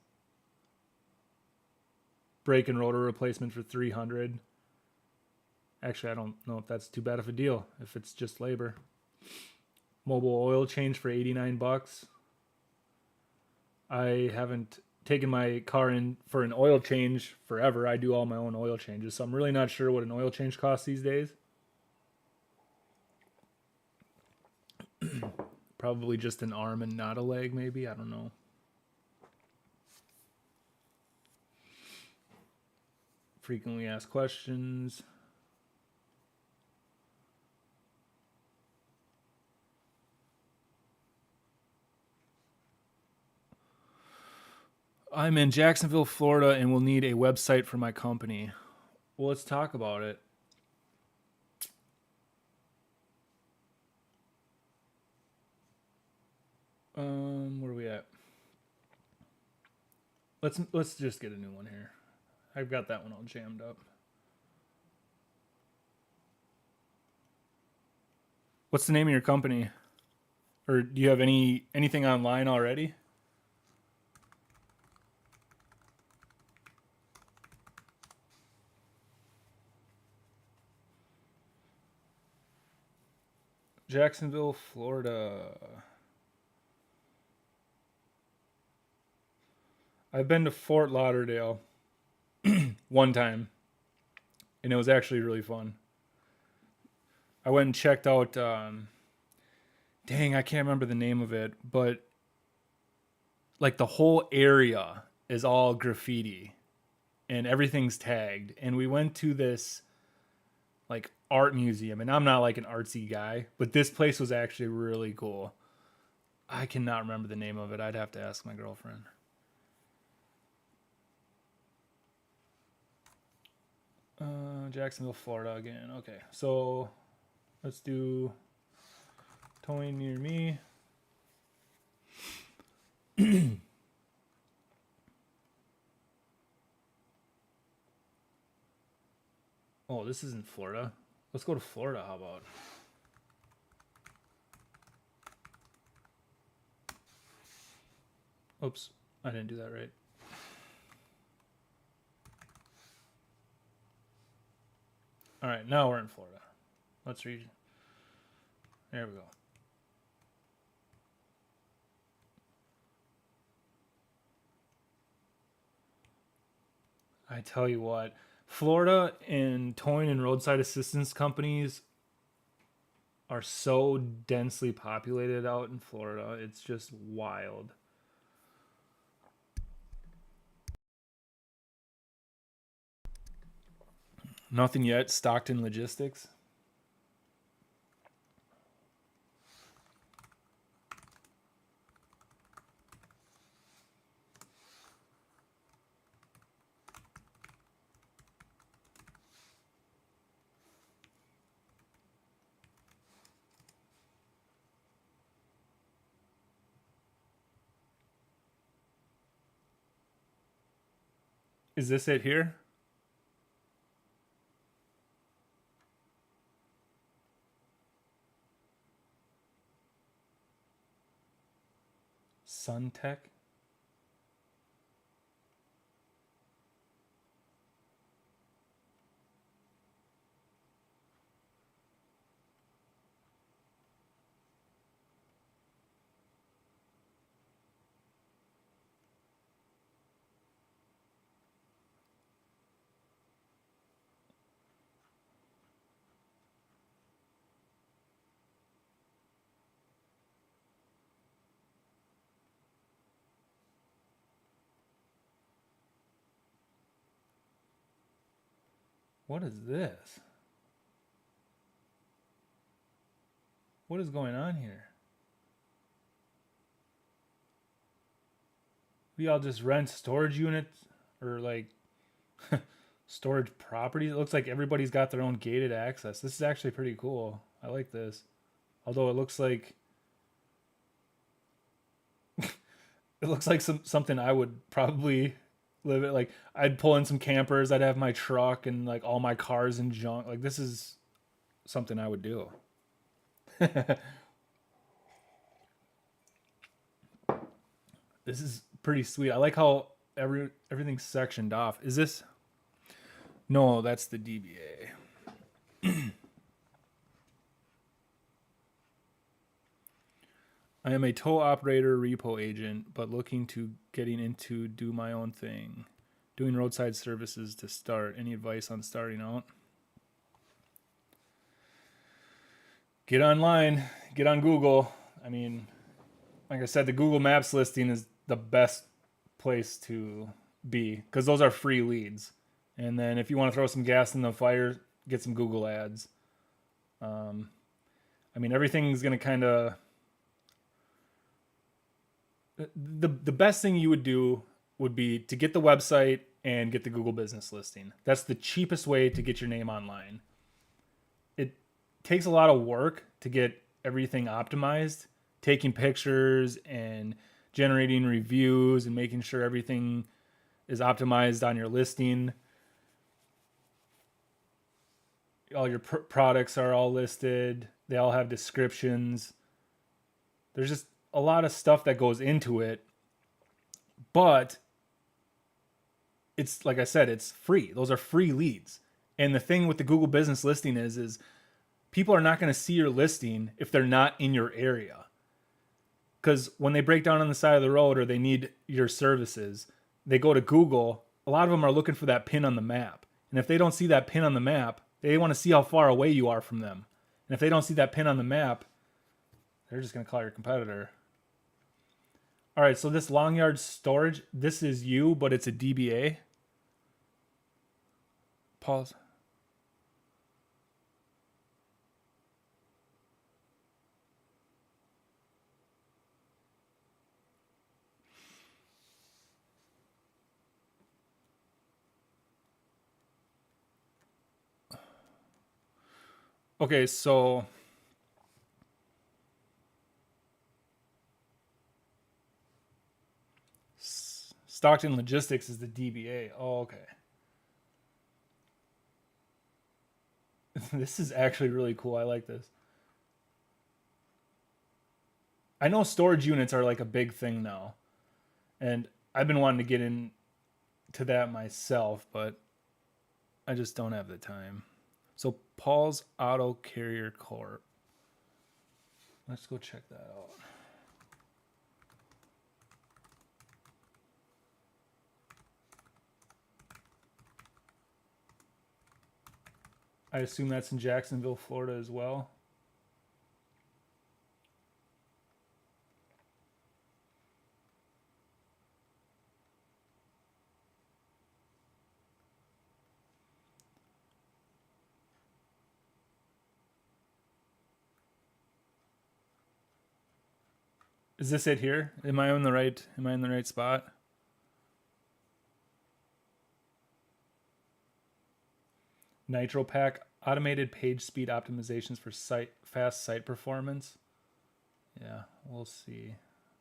Brake and rotor replacement for 300. Actually, I don't know if that's too bad of a deal if it's just labor. Mobile oil change for $89. I haven't taken my car in for an oil change forever. I do all my own oil changes, so I'm really not sure what an oil change costs these days. Probably just an arm and not a leg, maybe. I don't know. Frequently asked questions. I'm in Jacksonville, Florida, and will need a website for my company. Well, let's talk about it. Where are we at? Let's just get a new one here. I've got that one all jammed up. What's the name of your company? Or do you have anything online already? Jacksonville, Florida. I've been to Fort Lauderdale one time, and it was actually really fun. I went and checked out. Dang, I can't remember the name of it, but like the whole area is all graffiti, and everything's tagged. And we went to this like art museum, and I'm not like an artsy guy, but this place was actually really cool. I cannot remember the name of it. I'd have to ask my girlfriend. Jacksonville, Florida again. Okay, so let's do towing near me. Oh, this isn't Florida. Let's go to Florida. How about? Oops, I didn't do that right. All right, now we're in Florida. Let's read. There we go. I tell you what, Florida and towing and roadside assistance companies are so densely populated out in Florida. It's just wild. Nothing yet. Stockton Logistics. Is this it here? Suntech? What is this? What is going on here? We all just rent storage units or like storage properties. It looks like everybody's got their own gated access. This is actually pretty cool. I like this. Although it looks like something I would probably live it. Like I'd pull in some campers. I'd have my truck and like all my cars and junk. Like this is something I would do. This is pretty sweet. I like how everything's sectioned off. Is this? No, that's the DBA. I am a tow operator repo agent, but looking to getting into do my own thing. Doing roadside services to start. Any advice on starting out? Get online. Get on Google. I mean, like I said, the Google Maps listing is the best place to be because those are free leads. And then if you want to throw some gas in the fire, get some Google ads. I mean, everything's going to kind of. The best thing you would do would be to get the website and get the Google business listing. That's the cheapest way to get your name online. It takes a lot of work to get everything optimized, taking pictures and generating reviews and making sure everything is optimized on your listing. All your products are all listed. They all have descriptions. There's just a lot of stuff that goes into it. But it's like I said, it's free. Those are free leads. And the thing with the Google business listing is people are not going to see your listing if they're not in your area. Because when they break down on the side of the road or they need your services, they go to Google. A lot of them are looking for that pin on the map. And if they don't see that pin on the map, they want to see how far away you are from them. And if they don't see that pin on the map, they're just going to call your competitor. All right, so this long yard storage, this is you, but it's a DBA. Pause. Okay, so Stockton Logistics is the DBA. Oh, okay. This is actually really cool. I like this. I know storage units are like a big thing now. And I've been wanting to get into that myself, but I just don't have the time. So Paul's Auto Carrier Corp. Let's go check that out. I assume that's in Jacksonville, Florida as well. Is this it here? Am I in the right spot? Nitro Pack automated page speed optimizations for fast site performance. Yeah, we'll see.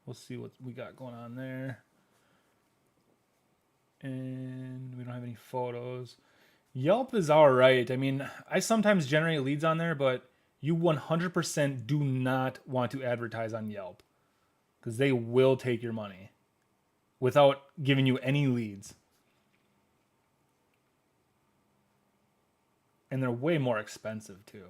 We'll see what we got going on there. And we don't have any photos. Yelp is all right. I mean, I sometimes generate leads on there, but you 100% do not want to advertise on Yelp because they will take your money without giving you any leads. And they're way more expensive too.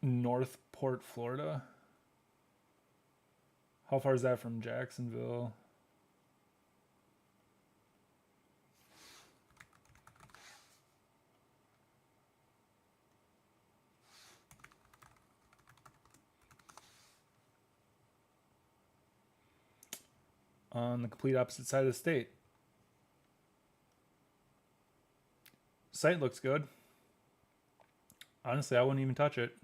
Northport, Florida. How far is that from Jacksonville? On the complete opposite side of the state. Site looks good. Honestly, I wouldn't even touch it.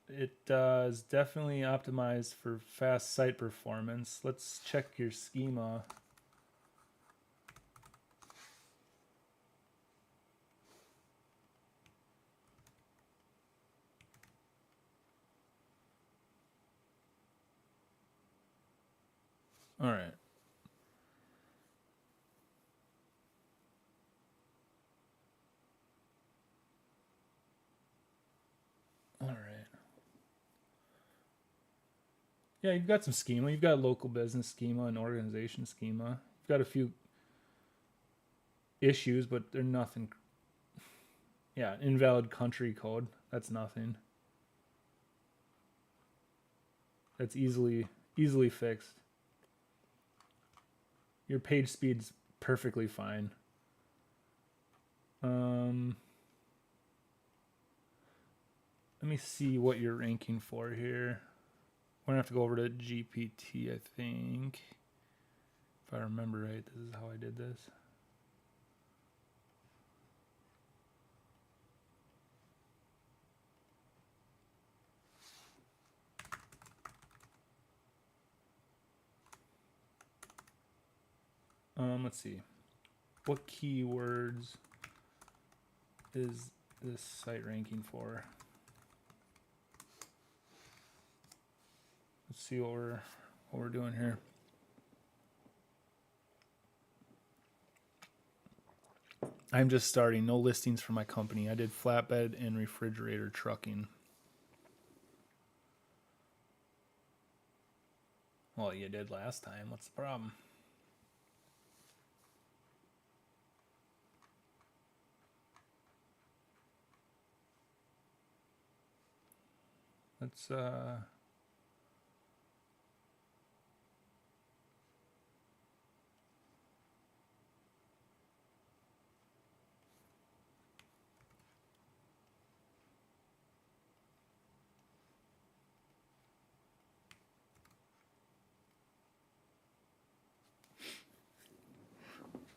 It is definitely optimized for fast site performance. Let's check your schema. All right. All right. Yeah, you've got some schema. You've got local business schema and organization schema. You've got a few issues, but they're nothing. Yeah, invalid country code. That's nothing. That's easily fixed. Your page speed's perfectly fine. Let me see what you're ranking for here. We're gonna have to go over to GPT, I think. If I remember right, this is how I did this. Let's see. What keywords is this site ranking for? Let's see what we're doing here. I'm just starting. No listings for my company. I did flatbed and refrigerator trucking. Well, you did last time. What's the problem? Let's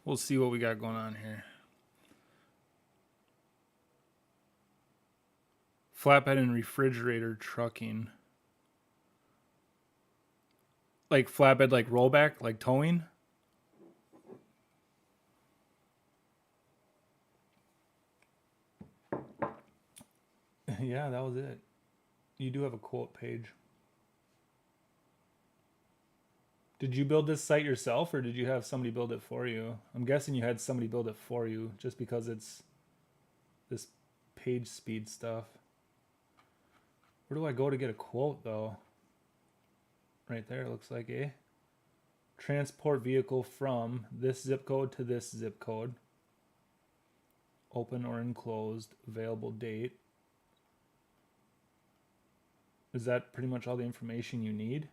we'll see what we got going on here. Flatbed and refrigerator trucking. Like flatbed, like rollback, like towing? Yeah, that was it. You do have a quote page. Did you build this site yourself or did you have somebody build it for you? I'm guessing you had somebody build it for you just because it's this page speed stuff. Where do I go to get a quote though? Right there, it looks like, eh? Transport vehicle from this zip code to this zip code. Open or enclosed, available date. Is that pretty much all the information you need?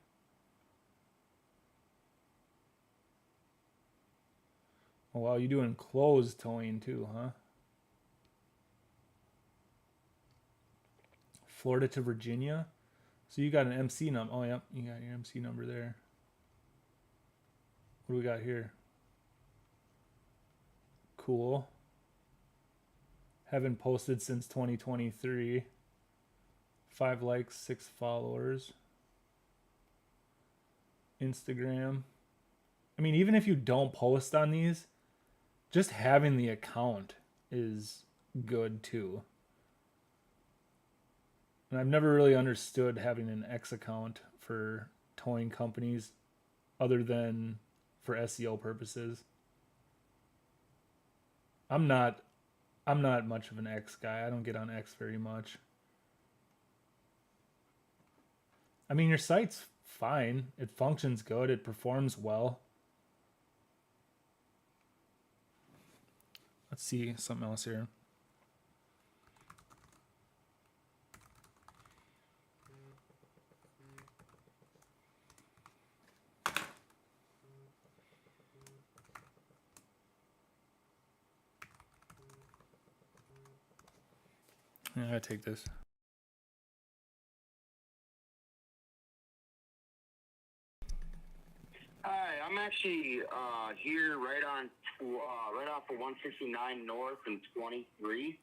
Oh wow, you do enclosed towing too, huh? Florida to Virginia. So you got an MC number. Oh, yep, you got your MC number there. What do we got here? Cool. Haven't posted since 2023. 5 likes, 6 followers. Instagram. I mean, even if you don't post on these, just having the account is good too. And I've never really understood having an X account for towing companies other than for SEO purposes. I'm not much of an X guy. I don't get on X very much. I mean, your site's fine. It functions good. It performs well. Let's see something else here. Yeah, I gotta take this. Hi, I'm actually here right off of 169 North and 23.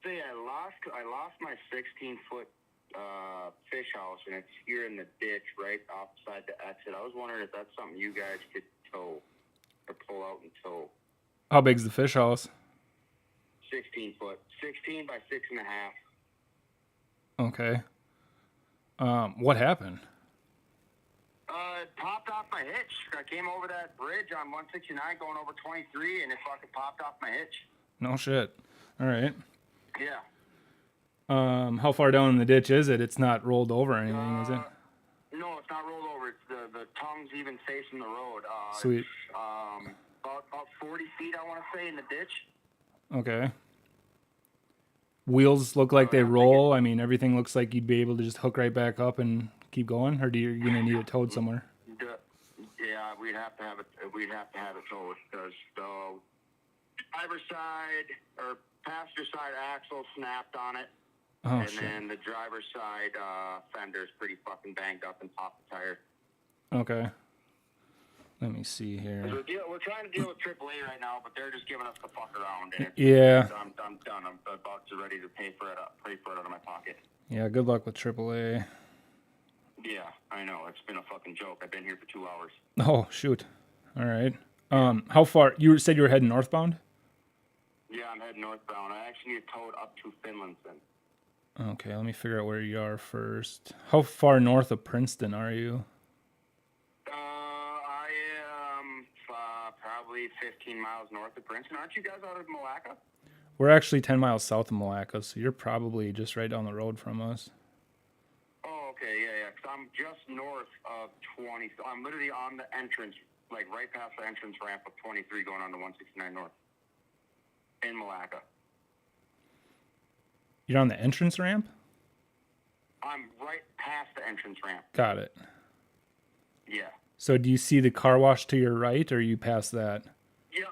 Say I lost my 16-foot fish house, and it's here in the ditch right outside the exit. I was wondering if that's something you guys could tow or pull out and tow. How big's the fish house? 16 foot, 16 by 6.5. Okay. What happened? It popped off my hitch. I came over that bridge on 169 going over 23, and it fucking popped off my hitch. No shit. All right. Yeah. How far down in the ditch is it? It's not rolled over or anything, is it? No, it's not rolled over. It's the tongue's even facing the road. Sweet. About 40 feet, I want to say, in the ditch. Okay. Wheels look like they I'm roll. I mean, everything looks like you'd be able to just hook right back up and keep going, or you gonna need it towed somewhere? Yeah, we'd have to have it. We'd have to have it towed because the driver's side or passenger side axle snapped on it, Oh and shit. then the driver's side fender's pretty fucking banged up and popped the tire. Okay. Let me see here. We're trying to deal with AAA right now, but they're just giving us the fuck around. And Yeah. I'm done. I'm about to ready to pay for it out of my pocket. Yeah. Good luck with AAA. Yeah, I know. It's been a fucking joke. I've been here for 2 hours. Oh shoot. All right. How far? You said you were heading northbound? Yeah, I'm heading northbound. I actually need towed up to Finlandson. Okay. Let me figure out where you are first. How far north of Princeton are you? I am probably 15 miles north of Princeton. Aren't you guys out of Malacca? We're actually 10 miles south of Malacca, so you're probably just right down the road from us. Oh, okay, yeah. Because I'm just north of 20. So I'm literally on the entrance, like right past the entrance ramp of 23 going on to 169 North in Malacca. You're on the entrance ramp? I'm right past the entrance ramp. Got it. Yeah. So do you see the car wash to your right, or are you past that? Yep.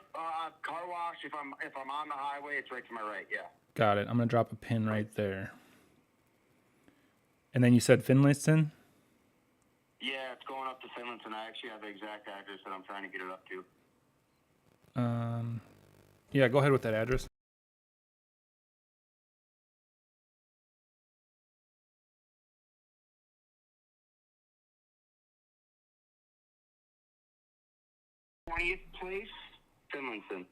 Car wash. If I'm on the highway, it's right to my right. Yeah. Got it. I'm gonna drop a pin right there. And then you said Finlayson? Yeah, it's going up to Finlandson. I actually have the exact address that I'm trying to get it up to. Yeah, go ahead with that address. '20th place, Finlandson.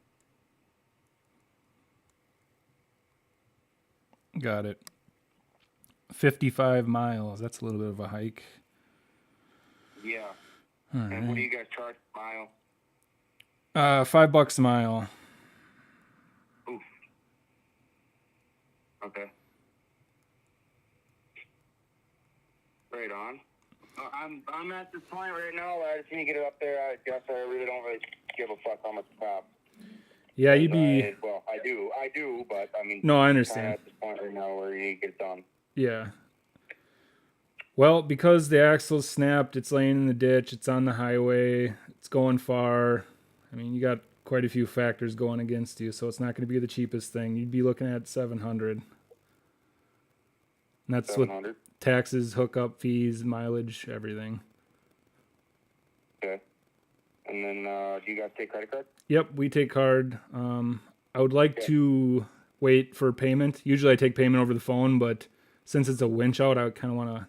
Got it. 55 miles. That's a little bit of a hike. Yeah. All And what do right. you guys charge per mile? $5 a mile. Oof. Okay. Right on. I'm at this point right now. I just need to get it up there. I guess I really don't give a fuck how much it costs. Yeah, you'd be. I do, but I mean. No, I Kind understand. of at this point right now where you need to get it done. Yeah. Well, because the axle's snapped, it's laying in the ditch, it's on the highway, it's going far. I mean, you got quite a few factors going against you, so it's not going to be the cheapest thing. You'd be looking at $700. And that's with 700. taxes, hookup fees, mileage, everything. Okay. And then, do you guys take credit card? Yep, we take card. I would like to wait for payment. Usually I take payment over the phone, but since it's a winch out, I kind of want to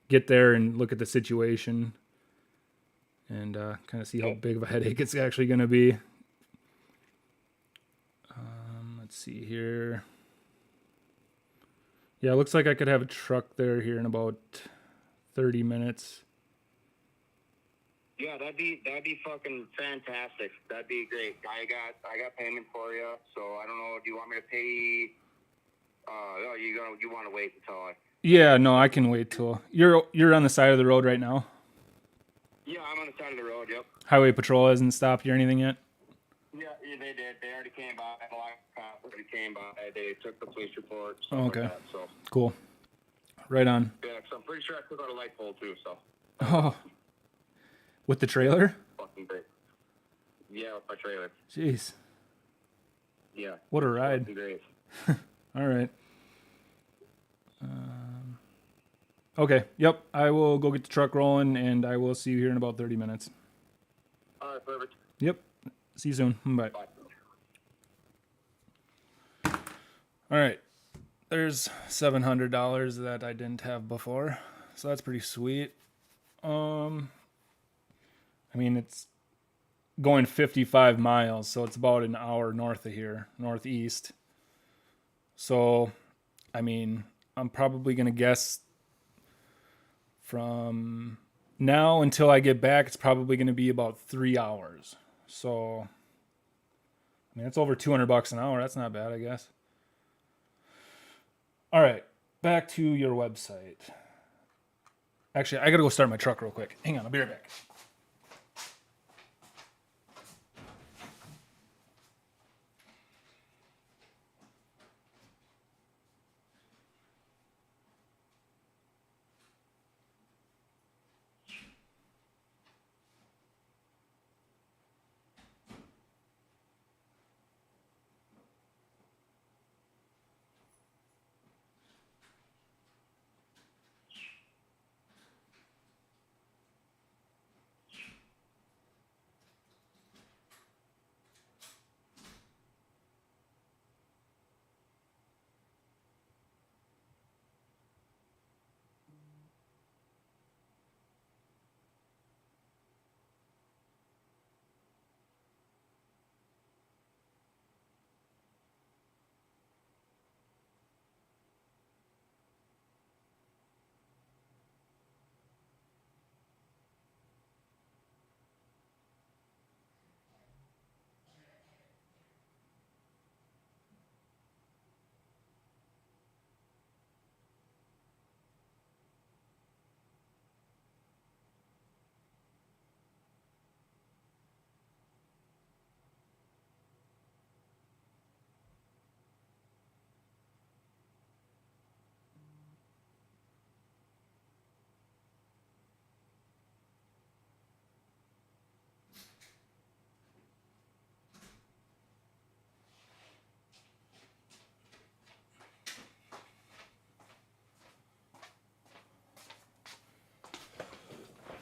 get there and look at the situation and kind of see how big of a headache it's actually going to be. Let's see here. Yeah, it looks like I could have a truck there here in about 30 minutes. Yeah, that'd be fucking fantastic. That'd be great. I got payment for you, so I don't know. Do you want me to pay? You want to wait until I? Yeah, no, I can wait till you're on the side of the road right now. Yeah, I'm on the side of the road. Yep. Highway patrol hasn't stopped you or anything yet? Yeah, they did. They already came by. The cop already came by. They took the police report. Stuff Okay. Like that, so. Cool. Right on. Yeah, because I'm pretty sure I took out a light pole too. So. Oh, with the trailer? Fucking great. Yeah, with my trailer. Jeez. Yeah. What a ride. Fucking great. All right. Okay. Yep. I will go get the truck rolling, and I will see you here in about 30 minutes. All right, perfect. Yep. See you soon. Bye. Bye. All right. There's $700 that I didn't have before, so that's pretty sweet. I mean, it's going 55 miles, so it's about an hour north of here, northeast. So, I mean, I'm probably going to guess from now until I get back, it's probably going to be about 3 hours. So, I mean, that's over $200 an hour. That's not bad, I guess. All right, back to your website. Actually, I gotta go start my truck real quick. Hang on, I'll be right back.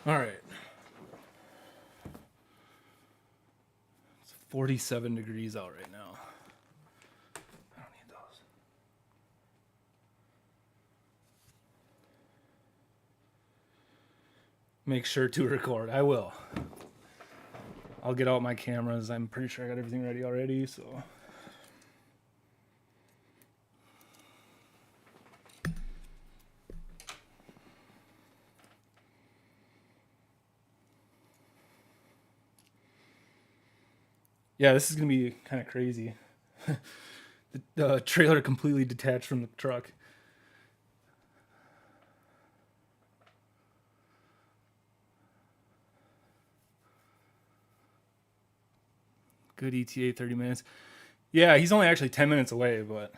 All right. It's 47 degrees out right now. I don't need those. Make sure to record. I will. I'll get out my cameras. I'm pretty sure I got everything ready already, so. Yeah, this is going to be kind of crazy. The trailer completely detached from the truck. Good ETA, 30 minutes. Yeah, he's only actually 10 minutes away, but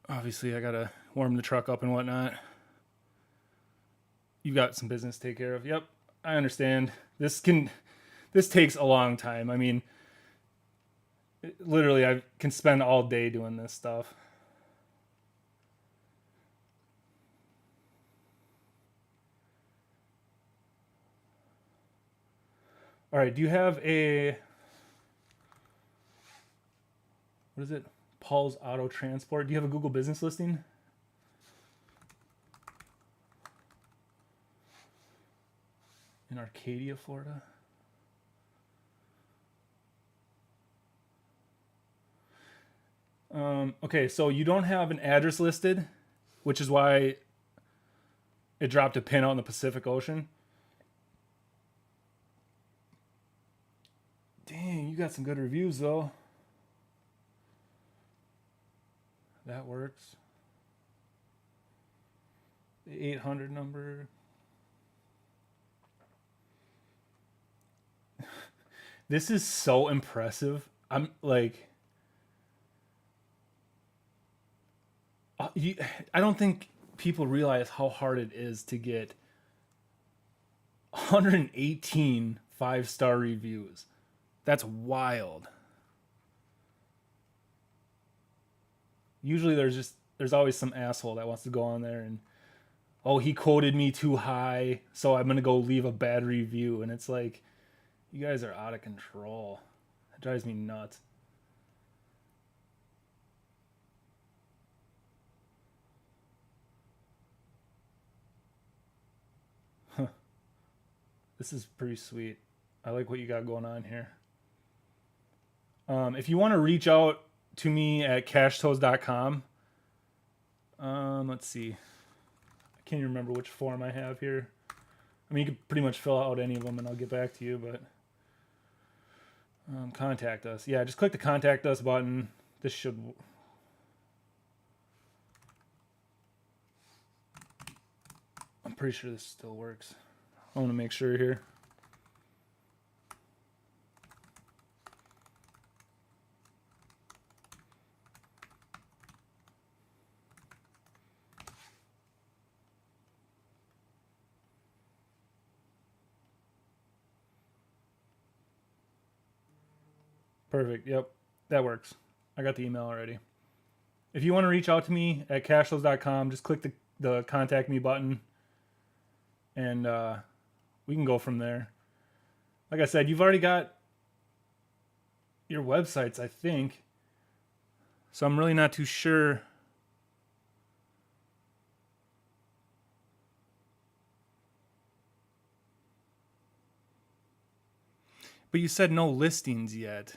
obviously I got to warm the truck up and whatnot. You've got some business to take care of. Yep, I understand. This takes a long time. I mean, literally, I can spend all day doing this stuff. All right, do you have what is it? Paul's Auto Transport. Do you have a Google business listing? In Arcadia, Florida? Okay, so you don't have an address listed, which is why it dropped a pin out in the Pacific Ocean. Dang, you got some good reviews though. That works. The 800 number. This is so impressive. I'm like, I don't think people realize how hard it is to get 118 5-star reviews. That's wild. Usually there's always some asshole that wants to go on there and, oh, he quoted me too high, so I'm going to go leave a bad review. And it's like, you guys are out of control. That drives me nuts. Huh. This is pretty sweet. I like what you got going on here. If you want to reach out to me at cashtoes.com, let's see. I can't even remember which form I have here. I mean, you could pretty much fill out any of them and I'll get back to you, but contact us. Yeah, just click the contact us button. This should... pretty sure this still works. I want to make sure here. Perfect. Yep, that works. I got the email already. If you want to reach out to me at cashless.com, just click the contact me button, and we can go from there. Like I said, you've already got your websites, I think. So I'm really not too sure. But you said no listings yet.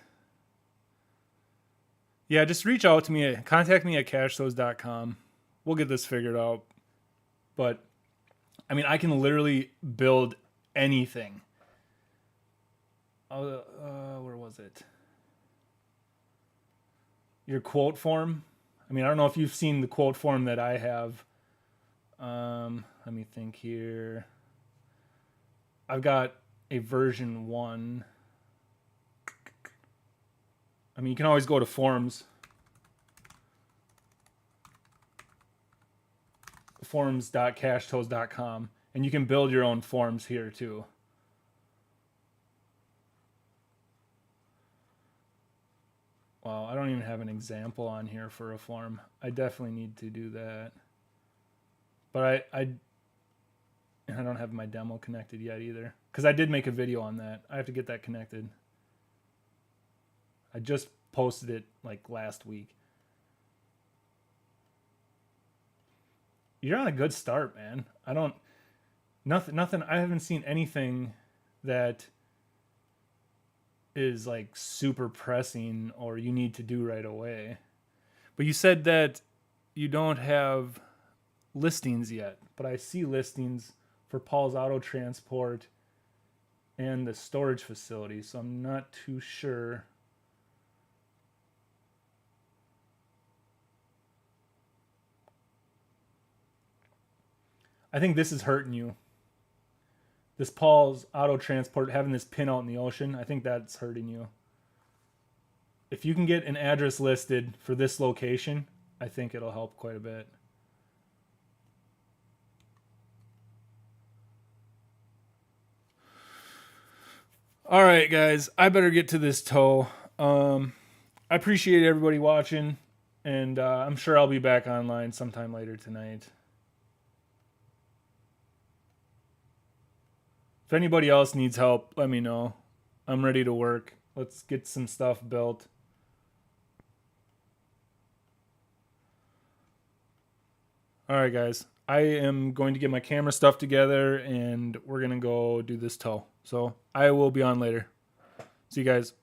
Yeah, just reach out to me. Contact me at cashthose.com. We'll get this figured out. But, I mean, I can literally build anything. Where was it? Your quote form. I mean, I don't know if you've seen the quote form that I have. Let me think here. I've got a version 1. I mean, you can always go to forums. Forums.cashtoes.com, and you can build your own forms here too. Wow, I don't even have an example on here for a form. I definitely need to do that. But I don't have my demo connected yet either, because I did make a video on that. I have to get that connected. I just posted it like last week. You're on a good start, man. Nothing. I haven't seen anything that is like super pressing or you need to do right away. But you said that you don't have listings yet, but I see listings for Paul's Auto Transport and the storage facility, so I'm not too sure. I think this is hurting you. This Paul's Auto Transport, having this pin out in the ocean, I think that's hurting you. If you can get an address listed for this location, I think it'll help quite a bit. All right, guys, I better get to this tow. I appreciate everybody watching, and I'm sure I'll be back online sometime later tonight. If anybody else needs help, let me know. I'm ready to work. Let's get some stuff built. All right, guys. I am going to get my camera stuff together, and we're going to go do this tow. So I will be on later. See you guys.